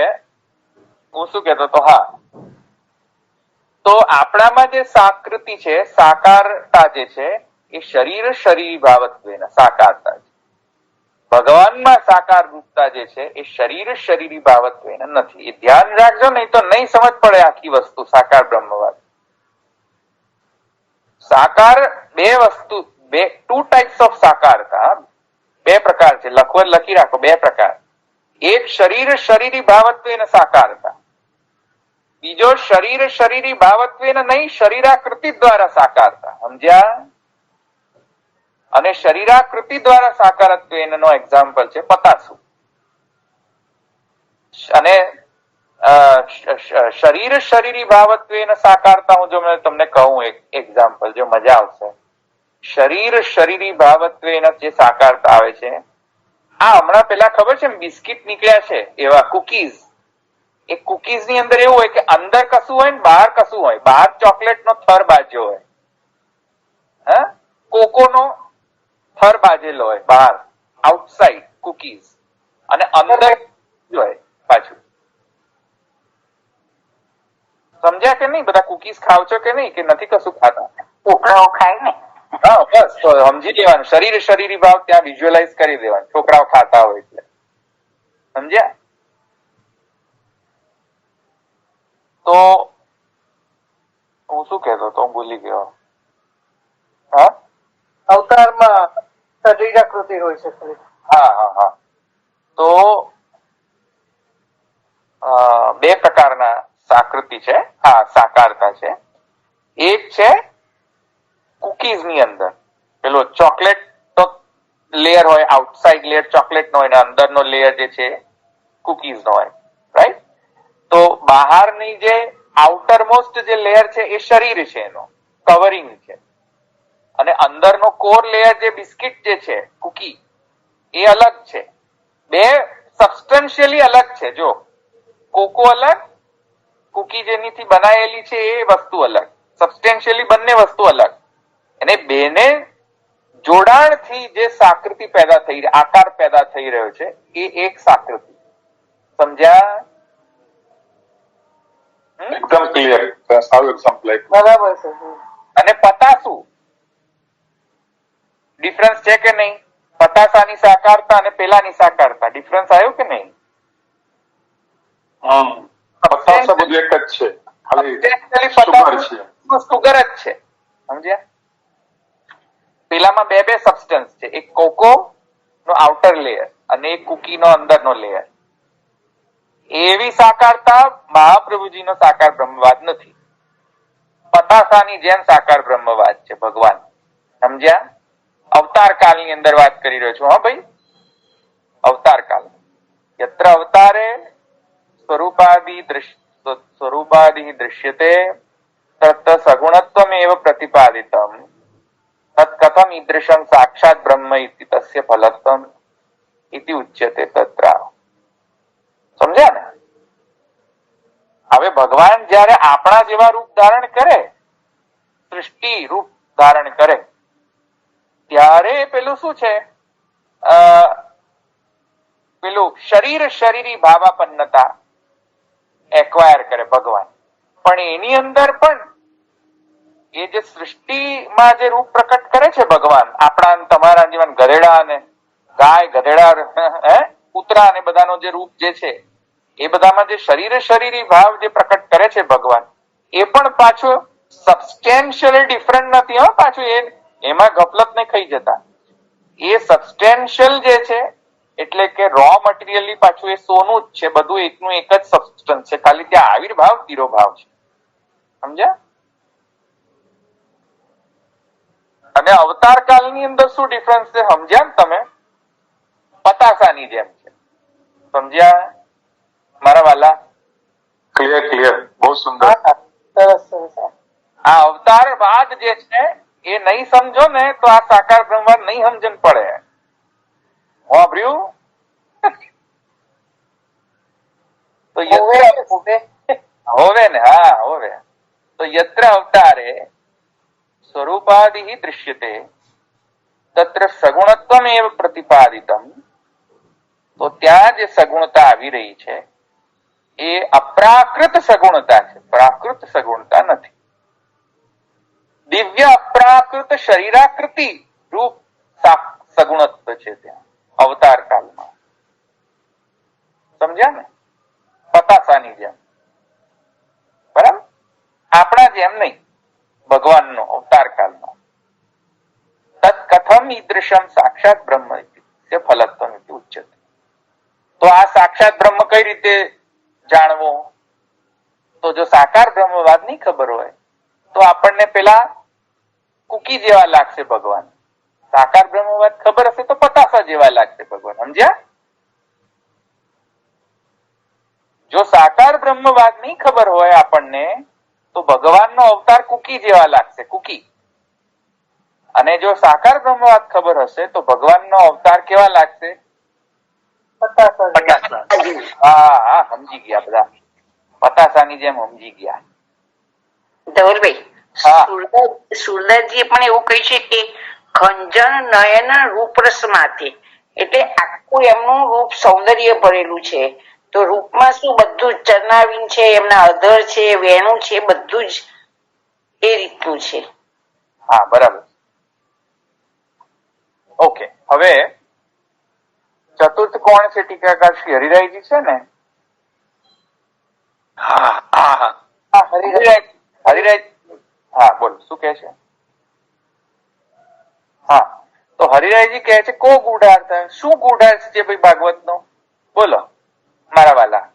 હું શું કેતો તો, હા તો આપણામાં જે સાકૃતિ છે, સાકારતા જે છે એ શરીર શરીરી ભાવત્વેન સાકારતા છે. ભગવાનમાં સાકાર રૂપતા જે છે એ શરીર શરીરી ભાવત્વેન નથી. એ ધ્યાન રાખજો, નહીં તો નહીં સમજ પડે આખી વસ્તુ. સાકાર બ્રહ્મવાદ, સાકાર બે વસ્તુ, ટુ ટાઈપ્સ ઓફ સાકારતા. બે પ્રકાર છે, લખી રાખો, બે પ્રકાર. એક શરીર શરીરી ભાવત્વેન સાકારતા, બીજો શરીર શરીરી ભાવત્વેન નહીં શરીરાકૃતિ દ્વારા સાકારતા. સમજ્યા? અને શરીરાકૃતિ દ્વારા સાકારત્વેન નો એક્ઝામ્પલ છે પતાસુ. અને શરીર શરીરી ભાવત્વેન સાકારતા હું જો મેં તમને કહું એક એક્ઝામ્પલ, જો મજા આવશે. શરીર શરીરી ભાવત્વેન જે સાકારતા આવે છે, આ હમણાં પેલા ખબર છે બિસ્કિટ નીકળ્યા છે એવા કુકીઝ. એ કુકીઝ ની અંદર એવું હોય કે અંદર કશું હોય ને બહાર કશું હોય. બહાર ચોકલેટ નો થર બાજ્યો હોય, કોકો નો થર બાજેલો હોય બહાર, આઉટસાઇડ કુકીઝ, અને અંદર હોય પાછું. સમજ્યા કે નહીં? બધા કુકીઝ ખાવ છો કે નહીં, કે નથી કશું ખાતા? છોકરાઓ ખાય ને. હા બસ તો સમજી લેવાનું, શરીર શરીરી ભાવ ત્યાં વિઝ્યુઅલાઇઝ કરી દેવાનું. છોકરાઓ ખાતા હોય એટલે. સમજ્યા? તો હું શું કેતો તો, હું ભૂલી ગયો. હા, અવતારમાં શરીરાકૃતિ હોય છે. હા તો બે પ્રકારના સાકૃતિ છે, હા સાકારતા છે. એક છે કુકીઝ ની અંદર પેલો ચોકલેટ તો લેયર હોય, આઉટસાઇડ લેયર ચોકલેટ નો હોય, અંદરનો લેયર જે છે કુકીઝ નો હોય, રાઈટ? તો બહારની જે આઉટર મોસ્ટ જે લેયર છે એ શરીર છે, એનો કવરિંગ છે. અને અંદરનો કોર લેયર જે બિસ્કિટ જે છે કુકી, એ અલગ છે. બે સબસ્ટન્શિયલી અલગ છે. જો કોકો અલગ, કુકી જેનીથી બનાયેલી છે એ વસ્તુ અલગ, સબસ્ટેન્શિયલી બંને વસ્તુ અલગ. અને બેને જોડાણથી જે સાકૃતિ પેદા થઈ, આકાર પેદા થઈ રહ્યો છે એ એક સાકૃતિ. સમજ્યા? એકદમ ક્લિયર. સાવ એક્ઝામ્પલ આપ્યું. બરાબર છે. અને પતાસુ ડિફરન્સ છે કે નહીં? પતાસાની સાકારતા અને પેલાની સાકારતા ડિફરન્સ આવ્યો કે નહીં? પતાસા બધું એક જ છે, ખાલી સુગર જ છે. સમજ્યા? પેલામાં બે બે સબસ્ટન્સ છે, એક કોકો નો આઉટર લેયર અને એક કુકી નો અંદરનો લેયર. એવી સાકારતા મહાપ્રભુજીનો સાકાર બ્રહ્મવાદ નથી. પતાસાની જેમ સાકાર બ્રહ્મવાદ છે ભગવાન. સમજ્યા? અવતાર કાળની અંદર વાત કરી રહ્યો છું. હા ભાઈ, અવતાર કાળ. યત્ર અવતારે સ્વરૂપાદિ દૃશ્યતે તત સગુણત્વમેવ પ્રતિપાદિતમ તત કથમ ઈદૃશમ સાક્ષાત બ્રહ્મ ઇતિ તસ્ય ફલત્વમ ઇતિ ઉચ્યતે તત્ર. સમજ્યા ને? હવે ભગવાન જ્યારે આપણા જેવા રૂપ ધારણ કરે, સૃષ્ટિ રૂપ ધારણ કરે, ત્યારે પેલું શું છે, પેલું શરીરી ભાવાપન્નતા એક્વાયર કરે ભગવાન. પણ એની અંદર પણ એ જે સૃષ્ટિમાં જે રૂપ પ્રકટ કરે છે ભગવાન, આપણા તમારા જીવન ગધેડા અને ગાય, ગધેડા, કૂતરા અને બધાનો જે રૂપ જે છે, એ બધામાં જે શરીરી ભાવ જે પ્રકટ કરે છે ભગવાન, એ પણ પાછું સબસ્ટેન્શિયલી ડિફરન્ટ નથી. હો, પાછું એમાં ગફલત ને ખાઈ જતા. એ સબસ્ટેન્શિયલ જે છે એટલે કે રો મટીરિયલી પાછું એ સોનું જ છે, બધું એકનું એક જ સબસ્ટન્સ છે, ખાલી ત્યાં આવિર્ભાવ તિરોભાવ છે. સમજ્યા? અને અવતાર કાળની અંદર શું ડિફરન્સ છે સમજ્યા ને તમે? પતાસાની જેમ છે. સમજ્યા મારા વાલા? ક્લિયર. બહુ સુંદર. સરસ સરસ. આ અવતાર બાદ જે છે એ નહીં સમજો ને તો આ સાકાર બ્રહ્માંડ નહીં સમજણ પડે. વાપર્યું? તો હોવે ને, હા હોવે. તો યત્ર અવતારે સ્વરૂપાદિ દૃશ્યતે તત્ર સગુણત્વમેવ પ્રતિપાદિતમ. તો ત્યાં જે સગુણતા આવી રહી છે એ અપ્રાકૃત સગુણતા છે, પ્રાકૃત સગુણતા નથી. દિવ્ય અપ્રાકૃત શરીરાકૃતિ રૂપ સગુણત્વ છે ત્યાં અવતાર કાળમાં. સમજ્યા ને? પતાસાની જેમ. બરાબર? આપણા જેમ નહીં, ભગવાનનો અવતાર કાળમાં. તત કથમ ઈદૃશમ સાક્ષાત બ્રહ્મ ફલત્વમ ઇતિ ઉચ્યતે. તો આ સાક્ષાત બ્રહ્મ કઈ રીતે જાણવો? તો જો સાકાર બ્રહ્મવાદ નહીં ખબર હોય તો આપણને પેલા કુકી જેવા લાગશે ભગવાન. સાકાર બ્રહ્મવાદ ખબર હશે તો પતાસા જેવા લાગશે ભગવાન. સમજ્યા? જો સાકાર બ્રહ્મવાદ નહીં ખબર હોય આપણને તો ભગવાનનો અવતાર કુકી જેવા લાગશે, કુકી. અને જો સાકાર બ્રહ્મવાદ ખબર હશે તો ભગવાનનો અવતાર કેવા લાગશે? પતાસા. હા, સમજી ગયા બધા. પતાસાની જેમ સમજી ગયા. ધવલભાઈ, સુરદાસજી પણ એવું કહે છે કે ખંજન નયન રૂપરસ માથે, એટલે આખું એમનું રૂપ સૌંદર્ય ભરેલું છે. તો રૂપમાં શું બધું ચરનાવીન છે, એમના અધર છે, વેણું છે, બધું જ એ રીતનું છે. હા, બરાબર. ઓકે, હવે ચતુર્થ કોણ છે? ટીકાકાર શ્રી હરિરાયજી છે ને? હરિરાય. હા, બોલો શું કે છે? હા, તો હરિરાયજી કહે છે કો ગૂઢાર્થ. શું ગૂઢાર્થ છે ભાઈ ભાગવત નો? બોલો મારા વાલા.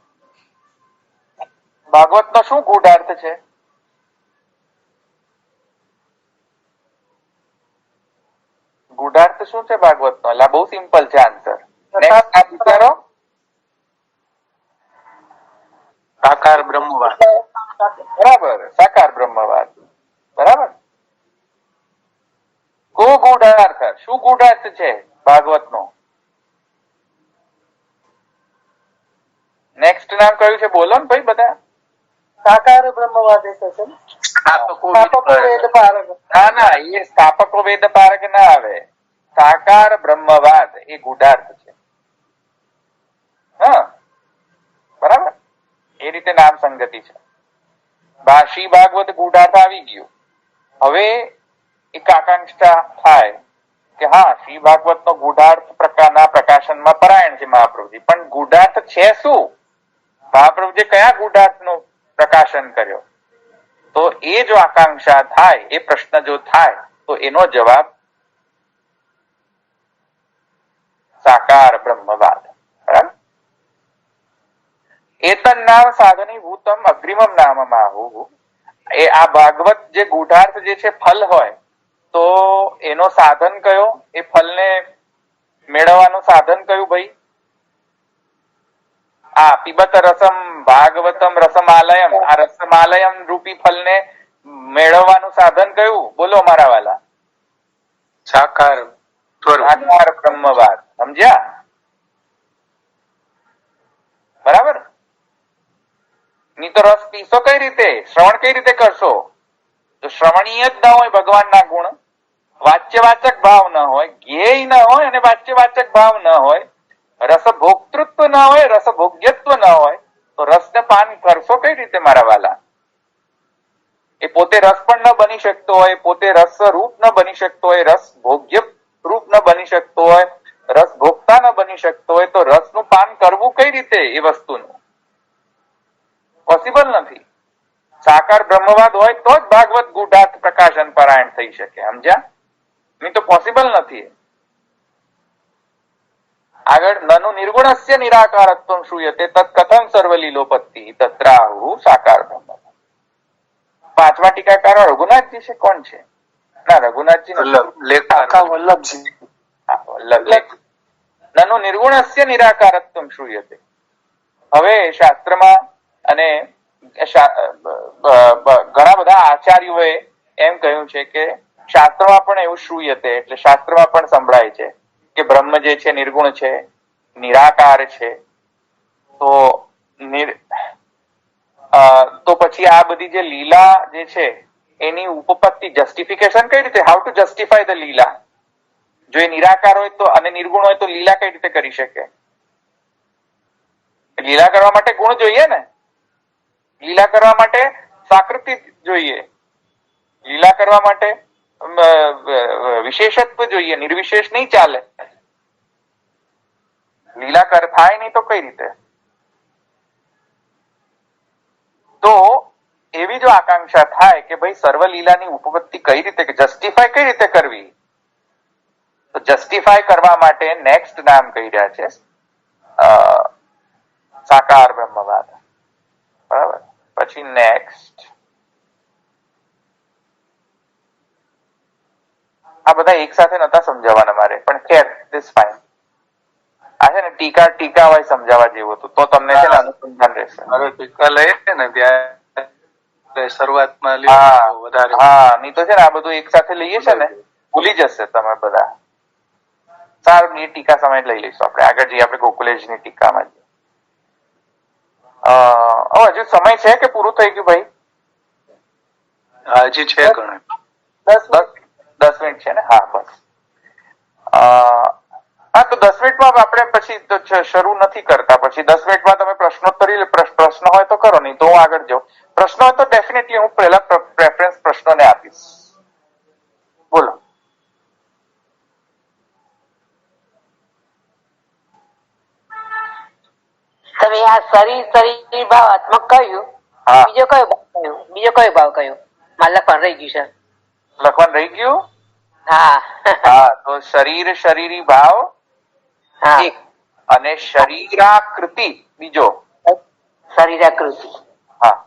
ભાગવત નો શું ગૂઢાર્થ છે? ગૂઢાર્થ શું છે ભાગવત નો? એટલે બહુ સિમ્પલ છે આન્સર. વિચારો. સાકાર બ્રહ્મવાદ. બરાબર, સાકાર બ્રહ્મવાદ. બરાબર. કો ગૂઢાર્થ, શું ગૂઢાર્થ છે ભાગવત નો? નેક્સ્ટ નામ કયું છે બોલો ને ભાઈ બધા. સાકાર બ્રહ્મવાદ એ થશે ને? સ્થાપકો વેદ પારક. ના એ સ્થાપકો વેદ પારક ના આવે. સાકાર બ્રહ્મવાદ એ ગુઢાર્થ છે. હા બરાબર, એ રીતે નામ સંગતિ છે. શ્રી ભાગવત ગુઢાર્થ આવી ગયું. હવે એક આકાંક્ષા થાય કે હા શ્રી ભાગવત નો ગુઢાર્થ પ્રકારના પ્રકાશનમાં પરાયણ છે મહાપ્રભુજી, પણ ગુઢાર્થ છે શું? મહાપ્રભુજી કયા ગુઢાર્થ નું પ્રકાશન કર્યો? તો એ જો આકાંક્ષા થાય, એ પ્રશ્ન જો થાય, તો એનો જવાબ સાકાર બ્રહ્મવાદ. બરાબર. એતન્નામ સાધનીભૂતમ અગ્રિમમ નામમાહુ. એ આ ભાગવત જે ગુઢાર્થ જે છે ફલ હોય, તો એનો સાધન કયો? એ ફલને મેળવવાનું સાધન કયું ભાઈ? આ પીબત રસમ ભાગવતમ રસમાલયમ, આ રસમાલયમ રૂપી ફલને મેળવવાનું સાધન કયું? બોલો મારા વાલા. સાકાર બ્રહ્મવાદ. સમજ્યા? બરાબર. ની તો રસ પીશો કઈ રીતે? શ્રવણ કઈ રીતે કરશો? તો શ્રવણીય જ ના હોય ભગવાનના ગુણ, વાચ્યવાચક ભાવ ન હોય, જ્ઞેય ન હોય અને વાચ્યવાચક ભાવ ન હોય, રસભોક્તૃત્વ ન હોય, રસભોગ્યત્વ ન હોય, તો રસને પાન કરશો કઈ રીતે મારા વાલા? એ પોતે રસ પણ ન બની શકતો હોય, પોતે રસ રૂપ ન બની શકતો હોય, રસ ભોગ્ય રૂપ ન બની શકતો હોય, રસ ભોગતા ન બની શકતો હોય, તો રસનું પાન કરવું કઈ રીતે એ વસ્તુનું? પોસિબલ નથી. સાકાર બ્રહ્મવાદ હોય તો જ ભાગવત ગુઢાર્થ પ્રકાશન પરાયણ થઈ શકે. સમજ્યા? નહીં તો પોસિબલ નથી. આગળ નનુ નિર્ગુણસ્ય નિરાકારત્વમ શ્રૂયતે તત્ કથમ સર્વલીલોપત્તિ તત્રાહુ સાકાર બ્રહ્મવાદ. પાંચમા ટીકાકાર રઘુનાથજી છે. કોણ છે? ના રઘુનાથજી વલ્લભજી. નનુ નિર્ગુણસ્ય નિરાકારત્વમ શ્રૂયતે. હવે શાસ્ત્રમાં અને ઘણા બધા આચાર્યોએ એમ કહ્યું છે કે શાસ્ત્રમાં પણ એવું શ્રૂયતે, એટલે શાસ્ત્રમાં પણ સંભળાય છે કે બ્રહ્મ જે છે નિર્ગુણ છે, નિરાકાર છે. તો પછી આ બધી જે લીલા જે છે એની ઉપપત્તિ જસ્ટિફિકેશન કઈ રીતે? હાઉ ટુ જસ્ટિફાય ધ લીલા? જો એ નિરાકાર હોય તો અને નિર્ગુણ હોય તો લીલા કઈ રીતે કરી શકે? લીલા કરવા માટે ગુણ જોઈએ ને, લીલા કરવા માટે સાકૃતિ જોઈએ, લીલા કરવા માટે વિશેષત્વ જોઈએ, નિર્વિશેષ નહીં ચાલે. લીલા થાય નહીં તો કઈ રીતે? તો એવી જો આકાંક્ષા થાય કે ભાઈ સર્વ લીલાની ઉપપત્તિ કઈ રીતે, જસ્ટિફાય કઈ રીતે કરવી, તો જસ્ટિફાય કરવા માટે નેક્સ્ટ નામ કહી રહ્યા છે સાકાર બ્રહ્મવાદ. બરાબર. પછી નેક્સ્ટ આ બધા એક સાથે નતા સમજાવવાના મારે, પણ ખેર ધીસ ફાઇન. આ છે ને ટીકા હોય સમજાવવા જેવું હતું તો તમને છે ને અનુસંધાન રહેશે. ટીકા લઈએ ને ત્યાં શરૂઆતમાં હા નહીં તો છે ને આ બધું એક સાથે લઈએ છે ને ભૂલી જશે તમે બધા. સારું, એ ટીકા સમય લઈ લઈશું આપણે. આગળ જઈએ આપણે ગોકુલેજની ટીકામાં. હજુ સમય છે કે પૂરું થઈ ગયું ભાઈ? હજી છે ઘણું. 10 મિનિટ છે ને? હા બસ. હા તો 10 મિનિટમાં આપણે પછી તો શરૂ નથી કરતા. પછી 10 મિનિટમાં તમે પ્રશ્નોત્તરી પ્રશ્ન હોય તો કરો, નહીં તો હું આગળ જાઉં. પ્રશ્ન હોય તો ડેફિનેટલી હું પહેલા પ્રેફરન્સ પ્રશ્નોને આપીશ. બોલો. તમે આ શરીર ભાવાત્મક કહ્યું, બીજો કયો ભાવ કહ્યું? બીજો કયો ભાવ કહ્યું? મારે લખવાનું રહી ગયું છે. લખવાનું રહી ગયું? હા હા, તો શરીરી ભાવ એક અને શરીરાકૃતિ બીજો. શરીરાકૃતિ. હા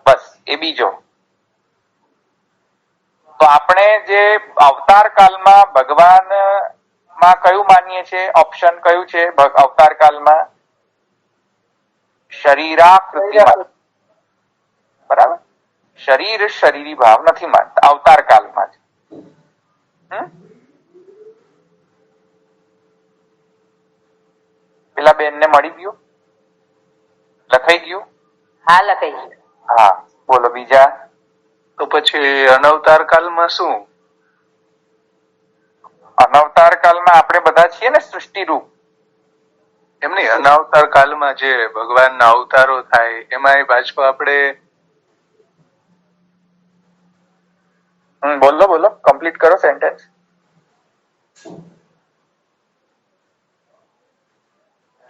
બસ એ બીજો. તો આપણે જે અવતાર કાળમાં ભગવાન માં કયું માનીએ છીએ? ઓપ્શન કયું છે અવતાર કાળમાં? શરીરાકૃતિ. બરાબર. શરીરી ભાવ નથી માનતા અવતાર કાળમાં જ. પેલા બેન ને મળી ગયું? લખાઈ ગયું? હા, લખાઈ ગયું. હા, બોલો બીજા. તો પછી અનવતાર કાલમાં શું? અનવતાર કાળમાં આપણે બધા છીએ ને સૃષ્ટિ રૂપ. એમની અનવતાર કાલમાં જે ભગવાનના અવતારો થાય એમાં પાછું આપણે બોલો બોલો, કમ્પ્લીટ કરો સેન્ટેન્સ.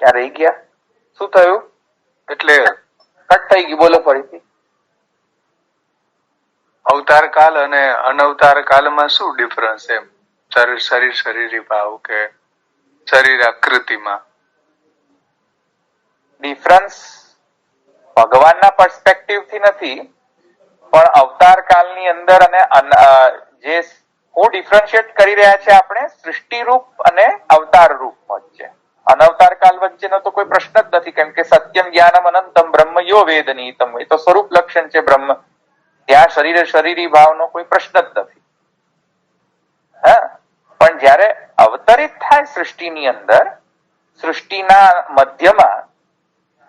ક્યાં રહી ગયા? શું થયું? એટલે કટ થઈ ગયું, બોલો ફરીથી. અવતાર કાલ અને અનવતાર કાલમાં શું ડિફરન્સ એમ? શરીરી ભાવ કે શરીર આકૃતિમાં ડિફરન્સ ભગવાનના પર્સપેક્ટિવ થી નથી, પણ અવતાર કાળની અંદર અને જે હું ડિફરન્શિએટ કરી રહ્યા છે આપણે સૃષ્ટિ રૂપ અને અવતાર રૂપ વચ્ચે. અનવતાર કાળ વચ્ચેનો તો કોઈ પ્રશ્ન જ નથી, કેમ કે સત્યમ જ્ઞાનમ અનંતમ બ્રહ્મ યો વેદનીતમ, એ તો સ્વરૂપ લક્ષણ છે બ્રહ્મ. ત્યાં શરીરી ભાવનો કોઈ પ્રશ્ન જ નથી. હા, પણ જયારે અવતરિત થાય સૃષ્ટિની અંદર, સૃષ્ટિના મધ્યમાં,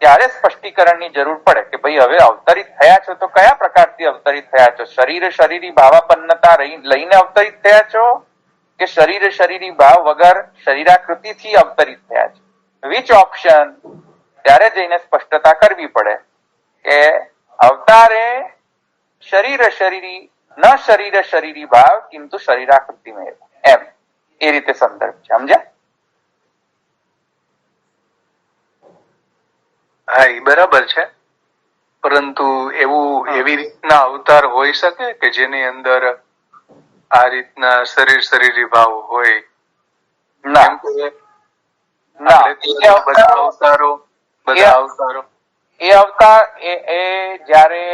ત્યારે સ્પષ્ટીકરણની જરૂર પડે કે ભાઈ હવે અવતરિત થયા છો તો કયા પ્રકારથી અવતરિત થયા છો? શરીરી ભાવાપન્નતા લઈને અવતરિત થયા છો કે શરીરી ભાવ વગર શરીરાકૃતિથી અવતરિત થયા છો? Which option? ત્યારે જઈને સ્પષ્ટતા કરવી પડે કે અવતારે શરીરી ન શરીરી ભાવ કિંતુ શરીરાકૃતિ મેં, એમ એ રીતે સંદર્ભ છે. સમજ્યા? હા, એ બરાબર છે, પરંતુ એવી રીતના અવતાર હોઈ શકે કે જેની અંદર આ રીતના શરીરી ભાવ હોય? ના, બધા અવતારો એ અવતાર એ જ્યારે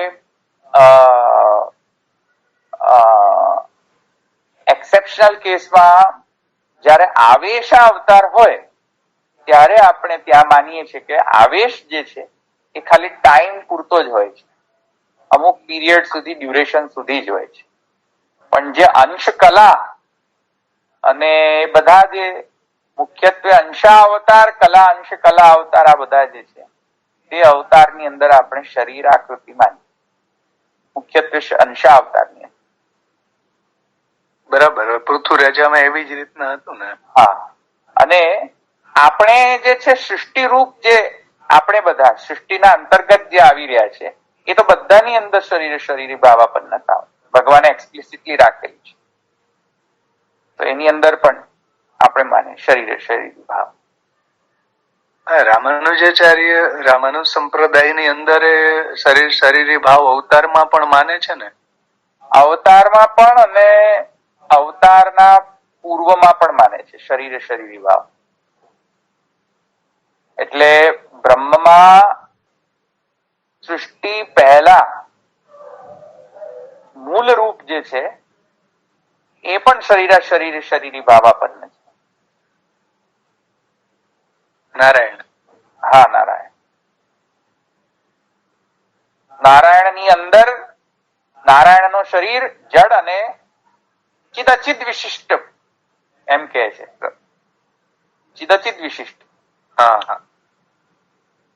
એક્સેપ્શનલ કેસમાં જ્યારે આવેશ અવતાર હોય ત્યારે આપણે ત્યાં માનીએ છીએ કે આવેશ જે છે એ ખાલી ટાઈમ પૂરતો જ હોય છે, અમુક પીરિયડ સુધી, ડ્યુરેશન સુધી જ હોય છે. પણ જે અંશ કલા અને બધા જે મુખ્યત્વે અંશા અવતાર, કલા અંશ કલા અવતાર, આ બધા જે છે તે અવતારની અંદર આપણે શરીર આકૃતિ માનીએ, મુખ્યત્વે અંશા અવતારની. બરાબર. પૃથ્વીરાજામાં એવી જ રીતના હતું ને? હા, અને આપણે જે છે સૃષ્ટિ રૂપ, જે આપણે બધા સૃષ્ટિના અંતર્ગત જે આવી રહ્યા છે એ તો બધાની અંદર શરીરી ભાવાપન્નતા ભગવાને એક્સપ્લિસિટલી રાખેલી છે. તો એની અંદર પણ આપણે માને શરીરી ભાવ. રામાનુજ સંપ્રદાયની અંદર શરીરી ભાવ અવતારમાં પણ માને છે ને? અવતારમાં પણ અને અવતારના પૂર્વમાં પણ માને છે શરીરી ભાવ. એટલે બ્રહ્મમાં સૃષ્ટિ પહેલા મૂળ રૂપ જે છે એ પણ શરીરી ભાવાપન્ન છે. નારાયણ? હા, નારાયણની અંદર નારાયણનો શરીર જડ અને ચિદચિદ વિશિષ્ટ એમ કહે છે. ચિદચિદ વિશિષ્ટ. હા હા.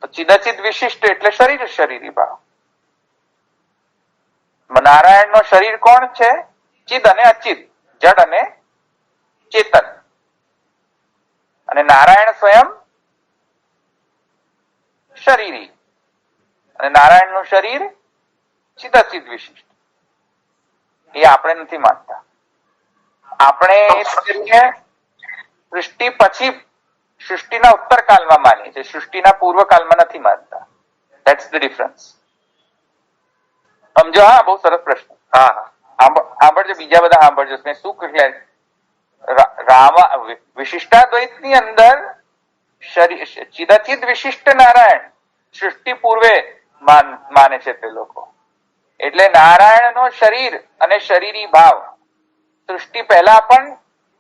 તો ચિદચિદ વિશિષ્ટ એટલે શરીરી ભાવ. નારાયણનો શરીર કોણ છે? ચિદ અને અચિદ, જડ અને ચેતન. અને નારાયણ સ્વયં શરીરી, અને નારાયણનું શરીર ચિદચિદ વિશિષ્ટ. એ આપણે નથી માનતા. આપણે સૃષ્ટિ પછી સૃષ્ટિના ઉત્તર કાળમાં માનીએ છીએ, સૃષ્ટિના પૂર્વ કાળમાં નથી માનતા. That's the difference. સમજો? હા, બહુ સરસ પ્રશ્ન. હા હા, સાંભળજો, બીજા બધા સાંભળજો. મેં શું કહ્યું? વિશિષ્ટાદ્વૈતની અંદર ચિદચિદ વિશિષ્ટ નારાયણ સૃષ્ટિ પૂર્વે માને છે તે લોકો. એટલે નારાયણનો શરીર અને શરીરી ભાવ સૃષ્ટિ પહેલા પણ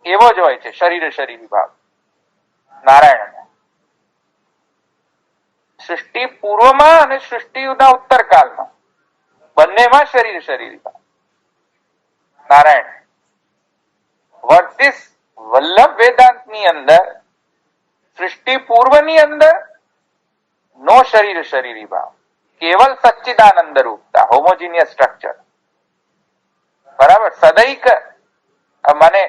એવો જ હોય છે, શરીરી ભાવ નારાયણ. સૃષ્ટિ પૂર્વમાં અને સૃષ્ટિના ઉત્તર કાળમાં બંનેમાં શરીરી ભાવ નારાયણ. વર્સિસ વલ્લભ વેદાંતની અંદર સૃષ્ટિ પૂર્વની અંદર નો શરીર શરીરી ભાવ, કેવલ સચ્ચિદાનંદ રૂપતા, હોમોજીનિયસ સ્ટ્રક્ચર. બરાબર. સદૈક મને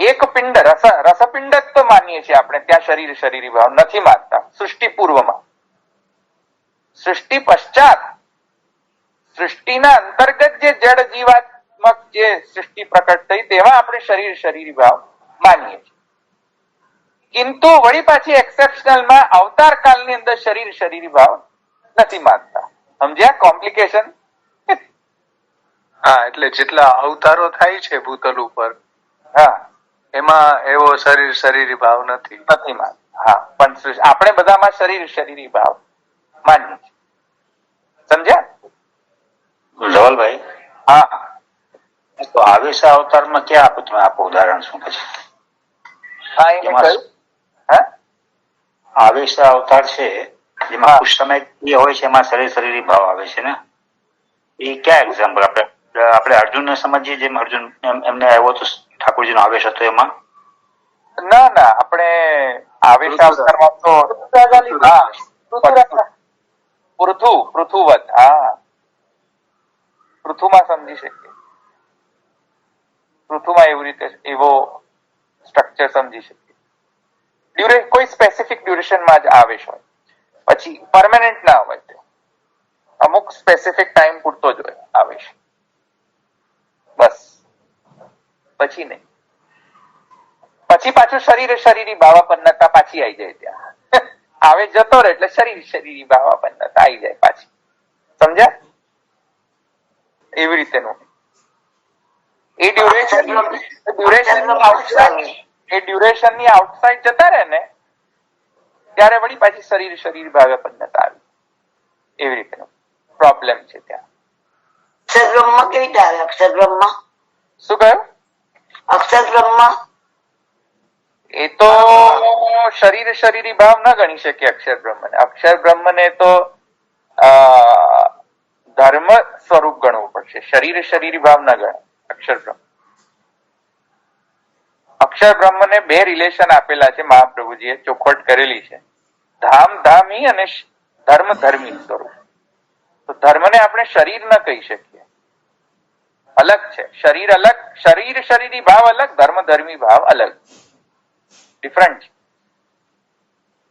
એક પિંડ રસપિંડ જ તો માનીએ છીએ આપણે, ત્યાં શરીર શરીરી ભાવ નથી માનતા. સૃષ્ટિ પૂર્વમાં, સૃષ્ટિ પશ્ચાત, સૃષ્ટિના અંતર્ગત જે જડ જીવાત્મક જે સૃષ્ટિ પ્રકટ થઈ તેમાં આપણે શરીર શરીરી ભાવ માનીએ છીએ. કિંતુ વળી પાછી એક્સેપ્શનલમાં અવતાર કાળની અંદર શરીર શરીરી ભાવ નથી માનતા. સમજ્યા કોમ્પ્લિકેશન? હા, એટલે જેટલા અવતારો થાય છે ભૂતલ ઉપર, હા, એમાં એવો શરીર શરીરી ભાવ નથી માનતા. હા, પણ આપણે બધામાં શરીર શરીરી ભાવ માનીએ છીએ. સમજ્યા? ધવલભાઈ, હા, તો આવેશ અવતારમાં ક્યાં આપો તમે? આપો ઉદાહરણ શું પછી? હા, એને કહ્યું. હા, આવેશ અવતાર છે જેમાં કુछ સમય હોય છે, એમાં શરીર શરીરી ભાવ આવે છે ને, એ ક્યાં એક્ઝામ્પલ? આપણે અર્જુન ને સમજીએ, જેમ અર્જુન એમને આવ્યો તો ઠાકોરજી નો આવેશ હતો એમાં. ના ના, આપણે આવેશ અવતારમાં તો પૃથુવત, હા, પૃથુમાં સમજી શકીએ. પૃથુમાં એવી રીતે એવો સ્ટ્રક્ચર સમજી શકીએ. કોઈ સ્પેસિફિક ડ્યુરેશનમાં જ આવેશ હોય, પછી પરમાનન્ટ ના હોય. તે અમુક સ્પેસિફિક ટાઈમ પૂરતો જ હોય આવેશ, બસ, પછી નહીં. પછી પાછું શરીર શરીરી ભાવાપન્નતા પાછી આવી જાય. ત્યાં આવે જતો રહે એટલે શરીર શરીરી ભાવાપન્નતા આવી જાય પાછી. સમજ્યા? એવી રીતેનું એ ડ્યુરેશન ની આઉટસાઇડ જતા રહે ને ત્યારે વળી પાછી શરીર શરીર ભાવાપન્નતા આવી. એવી રીતેનો પ્રોબ્લેમ છે ત્યાં. અક્ષર બ્રહ્મ કેવી રીતે આવે? અક્ષર બ્રહ્મ શું કહ્યું? અક્ષર બ્રહ્મ એ તો શરીર શરીરી ભાવ ન ગણી શકીએ અક્ષર બ્રહ્મને. અક્ષર બ્રહ્મને તો ધર્મ સ્વરૂપ ગણવું પડશે. શરીર શરીરી ભાવ ન ગણે અક્ષર બ્રહ્મ. અક્ષર બ્રહ્મને બે રિલેશન આપેલા છે મહાપ્રભુજીએ, ચોખવટ કરેલી છે. ધામ ધામી અને ધર્મ ધર્મી સ્વરૂપ. તો ધર્મને આપણે શરીર ન કહી શકીએ, અલગ છે. શરીર અલગ, શરીર શરીરી ભાવ અલગ, ધર્મ ધર્મી ભાવ અલગ, ડિફરન્ટ છે.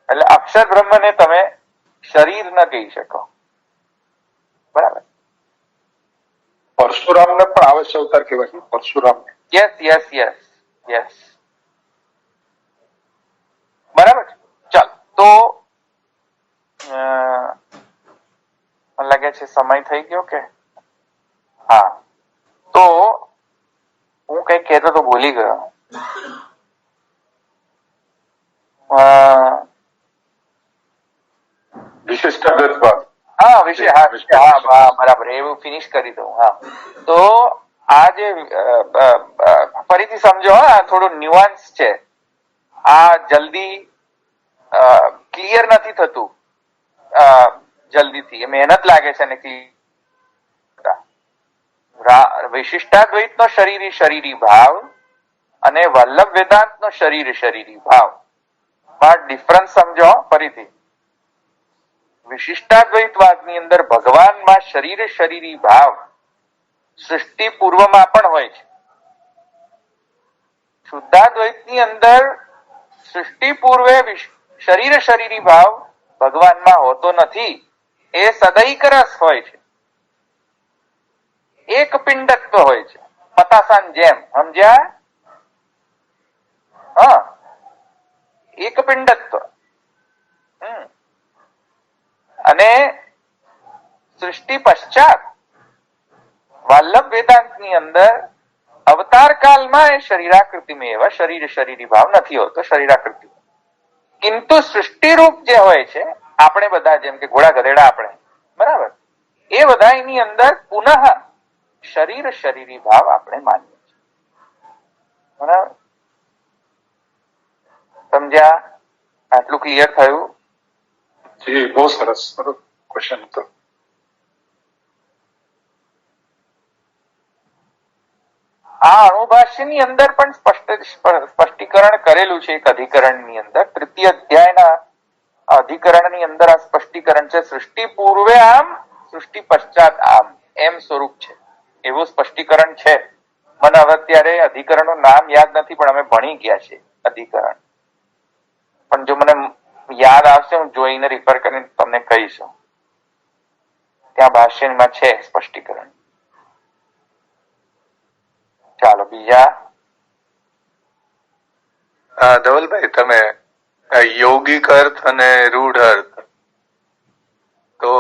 એટલે અક્ષર બ્રહ્મને તમે શરીર ન કહી શકો. બરાબર. પરશુરામ ને પણ આવેશ અવતાર કહેવાય. Parshuram, yes yes yes yes, બરાબર. ચાલ, તો મને લાગે છે સમય થઈ ગયો કે? હા, તો હું કઈ કહેતો તો ભૂલી ગયો. વિશિષ્ટાદ્વૈતવાદ. હા, વિષય, હા, બરાબર, એવું ફિનિશ કરી દઉં. હા, તો આ જે ફરીથી સમજો, હા, થોડું ન્યુઆન્સ છે. આ જલ્દી ક્લિયર નથી થતું જલ્દીથી, મહેનત લાગે છે ને. વિશિષ્ટાદ્વૈત નો શરીરી શરીરી ભાવ અને વલ્લભ વેદાંત નો શરીર શરીરી ભાવ માં ડિફરન્સ સમજો ફરીથી. વિશિષ્ટાદ્વૈતવાદની અંદર ભગવાનમાં શરીર શરીરી ભાવ સૃષ્ટિ પૂર્વમાં પણ હોય છે. શુદ્ધાદ્વૈતની અંદર સૃષ્ટિ પૂર્વે શરીર શરીરી ભાવ ભગવાનમાં હોતો નથી. એ સદૈક રસ હોય છે, એક પિંડત્વ હોય છે, પતાસાન જેમ. સમજ્યા? હા, એક પિંડત્વ. અને સૃષ્ટિ પશ્ચાત વલ્લભ વેદાંત ની અંદર અવતાર કાળમાં એ શરીરાકૃતિમાં એવા શરીર શરીરી ભાવ નથી હોતો, શરીરાકૃતિ. કિંતુ સૃષ્ટિ રૂપ જે હોય છે, આપણે બધા જેમ કે ઘોડા ગધેડા આપણે, બરાબર, એ બધા એની અંદર પુનઃ શરીર શરીરી ભાવ આપણે માનીએ છીએ. બરાબર? સમજ્યા? આટલું ક્લિયર થયું? જી, બહુ સરસ ક્વેશ્ચન હતો. આ અણુભાષ્યની અંદર પણ સ્પષ્ટીકરણ કરેલું છે એક અધિકરણની અંદર, તૃતીય અધ્યાયના અધિકરણની અંદર આ સ્પષ્ટીકરણ છે. સૃષ્ટિ પૂર્વે આમ, સૃષ્ટિ પશ્ચાત આમ, એમ સ્વરૂપ છે, એવું સ્પષ્ટીકરણ છે. મને હવે અત્યારે અધિકરણનું નામ યાદ નથી, પણ અમે ભણી ગયા છે અધિકરણ. પણ જો મને યાદ આવશે હું જોઈને રિફર કરીને તમને કહીશું. ત્યાં ભાષ્યમાં છે સ્પષ્ટીકરણ. ચાલો બીજા. ધવલભાઈ, તમે યોગિક અર્થ અને રૂઢ અર્થ, તો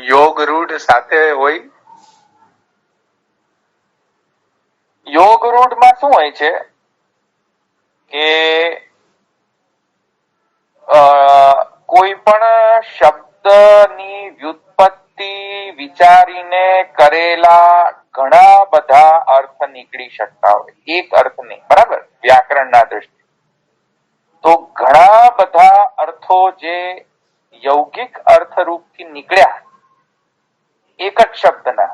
યોગ રૂઢ સાથે હોય? યોગ રૂઢમાં શું હોય છે કે કોઈ પણ શબ્દની વ્યુત્પત્તિ વિચારીને કરેલા ઘણા બધા અર્થ નીકળી શકતા હોય, એક અર્થ નહીં, બરાબર? વ્યાકરણના દ્રષ્ટિએ તો ઘણા બધા અર્થો જે યૌગિક અર્થરૂપથી નીકળ્યા એક જ શબ્દના,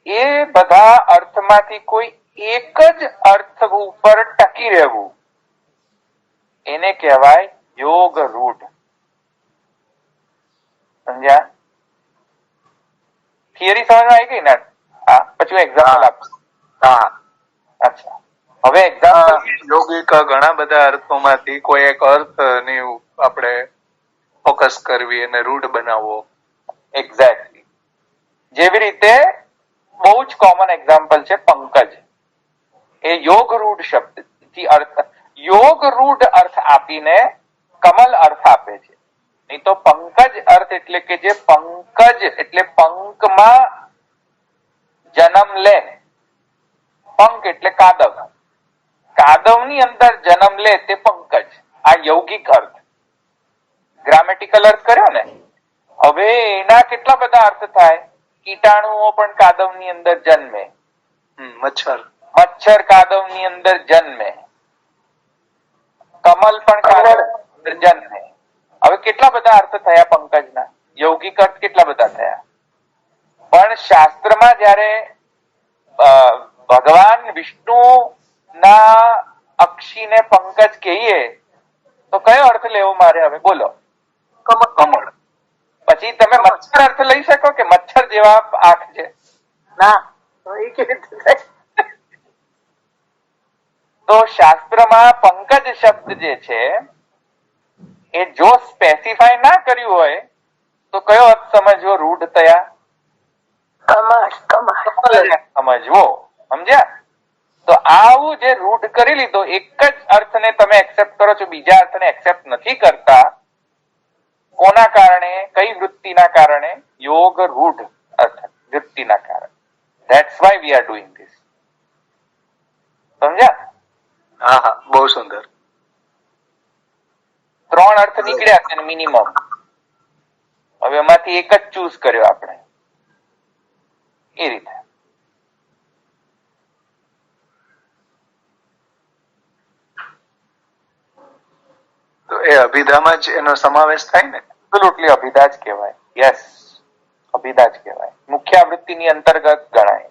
એ બધા અર્થમાંથી કોઈ એક જ અર્થ ઉપર ટકી રહેવું, એને કહેવાય યોગ રૂઢ. સમજ્યા? થિયરી સમજમાં આવી ગઈ ને? હા, પછી હું એક્ઝામ્પલ આપું. હા, અચ્છા, હવે એક્ઝામ્પલ. યોગિક ઘણા બધા અર્થોમાંથી કોઈ એક અર્થની આપણે ફોકસ કરવી અને રૂઢ બનાવવો. એક્ઝેક્ટલી. જેવી રીતે બહુ જ કોમન એક્ઝામ્પલ છે પંકજ. એ યોગ રૂઢ શબ્દ થી અર્થ, યોગ રૂઢ અર્થ આપીને કમલ અર્થ આપે છે. નહીં તો પંકજ અર્થ એટલે કે જે પંકજ એટલે પંકમાં જન્મ લે, પંક એટલે કાદવ, કાદવની અંદર જન્મ લે તે પંકજ. આ યૌગિક અર્થ, ગ્રામેટિકલ અર્થ કર્યો ને. હવે એના કેટલા બધા અર્થ થાય. કીટાણુઓ પણ કાદવની અંદર જન્મે, મચ્છર મચ્છર કાદવની અંદર જન્મે, કમલ પણ કાદવની અંદર જન્મે. હવે કેટલા બધા અર્થ થયા પંકજના, યૌગિક અર્થ કેટલા બધા થયા. પણ શાસ્ત્રમાં જ્યારે ભગવાન વિષ્ણુ ના અક્ષીને પંકજ કહીએ તો કયો અર્થ લેવો મારે? હવે બોલો. કમળ. પછી તમે મચ્છર અર્થ લઈ શકો કે મચ્છર જેવા આંખ છે? ના, તો એ કેવી રીતે થાય? તો શાસ્ત્રમાં પંકજ શબ્દ જે છે એ જો સ્પેસિફાય ના કર્યું હોય તો કયો અર્થ સમજવો? રૂઢ થયા. સમજવો, સમજ્યા? તો આવું જે રૂઢ કરી લીધો, એક જ અર્થને તમે એક્સેપ્ટ કરો છો, બીજા અર્થને એક્સેપ્ટ નથી કરતા. કોના કારણે? કઈ વૃત્તિના કારણે? યોગ રૂઢ અર્થ વૃત્તિના કારણે. That's why we are doing this. સમજ્યા? હા હા, બહુ સુંદર. 3 અર્થ નીકળ્યા છે મિનિમમ. હવે એમાંથી એક જ ચૂઝ કર્યો આપણે, એ રીતે. તો એ અભિધામાં જ એનો સમાવેશ થાય ને? એબ્સોલ્યુટલી અભિધા જ કહેવાય. યસ, અભિધા જ કહેવાય. મુખ્યાવૃત્તિની અંતર્ગત ગણાય.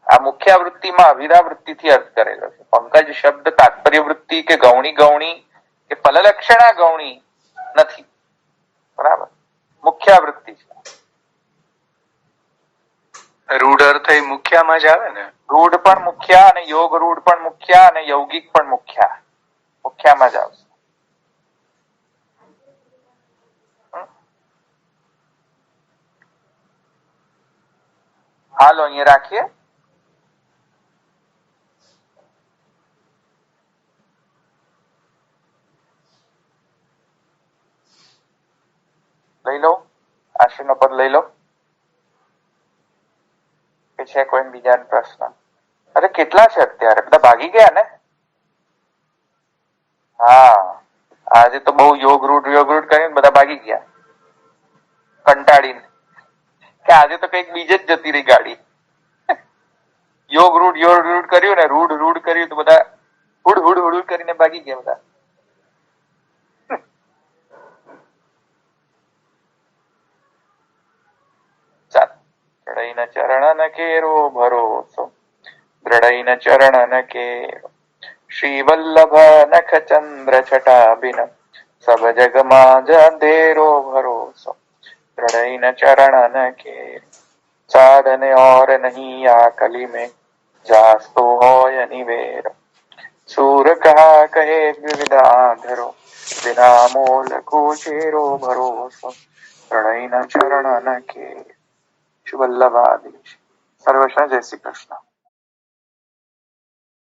આ મુખ્યાવૃત્તિમાં અભિધા વૃત્તિથી અર્થ કરેલો છે. પંકજ શબ્દ તાત્પર્ય વૃત્તિ કે ગૌણી ગૌણી કે ફલલક્ષણા ગૌણી નથી, બરાબર? મુખ્યાવૃત્તિ છે. રૂઢ અર્થ એ મુખ્યામાં જ આવે ને? રૂઢ પણ મુખ્યા અને યોગ રૂઢ પણ મુખ્યા અને યૌગિક પણ મુખ્યા, મુખ્યામાં જ આવશે. હાલો અહીંયા રાખીએ. લઈ લો, આશીનો પદ લઈ લો. કે છે કોઈ બીજા પ્રશ્ન? અરે કેટલા છે અત્યારે? બધા ભાગી ગયા ને? હા, આજે તો બહુ યોગ રૂઢ કરીને બધા ભાગી ગયા કંટાળીને, કે આજે તો કઈક બીજે જ જતી રહી ગાડી. યોગ રૂઢ કર્યું ને રૂઢ કર્યું તો બધા હુડ કરીને ભાગી ગયા બધા. ચડૈન ચરણ કેરો ભરોસો, દ્રઢૈન ચરણ કેરો, श्री वल्लभ नख चंद्र छटा बिन सब जग माज अंधेरो भरोसो प्रणय न चरण न के साधन और नहीं आ कली में जास्तो होय निवेर सूर कहा कहे विविधा धरो बिना मोल को चेरो भरोसो प्रणय न चरण न के। वल्लभाधीश। सर्वश्र जय श्री कृष्ण।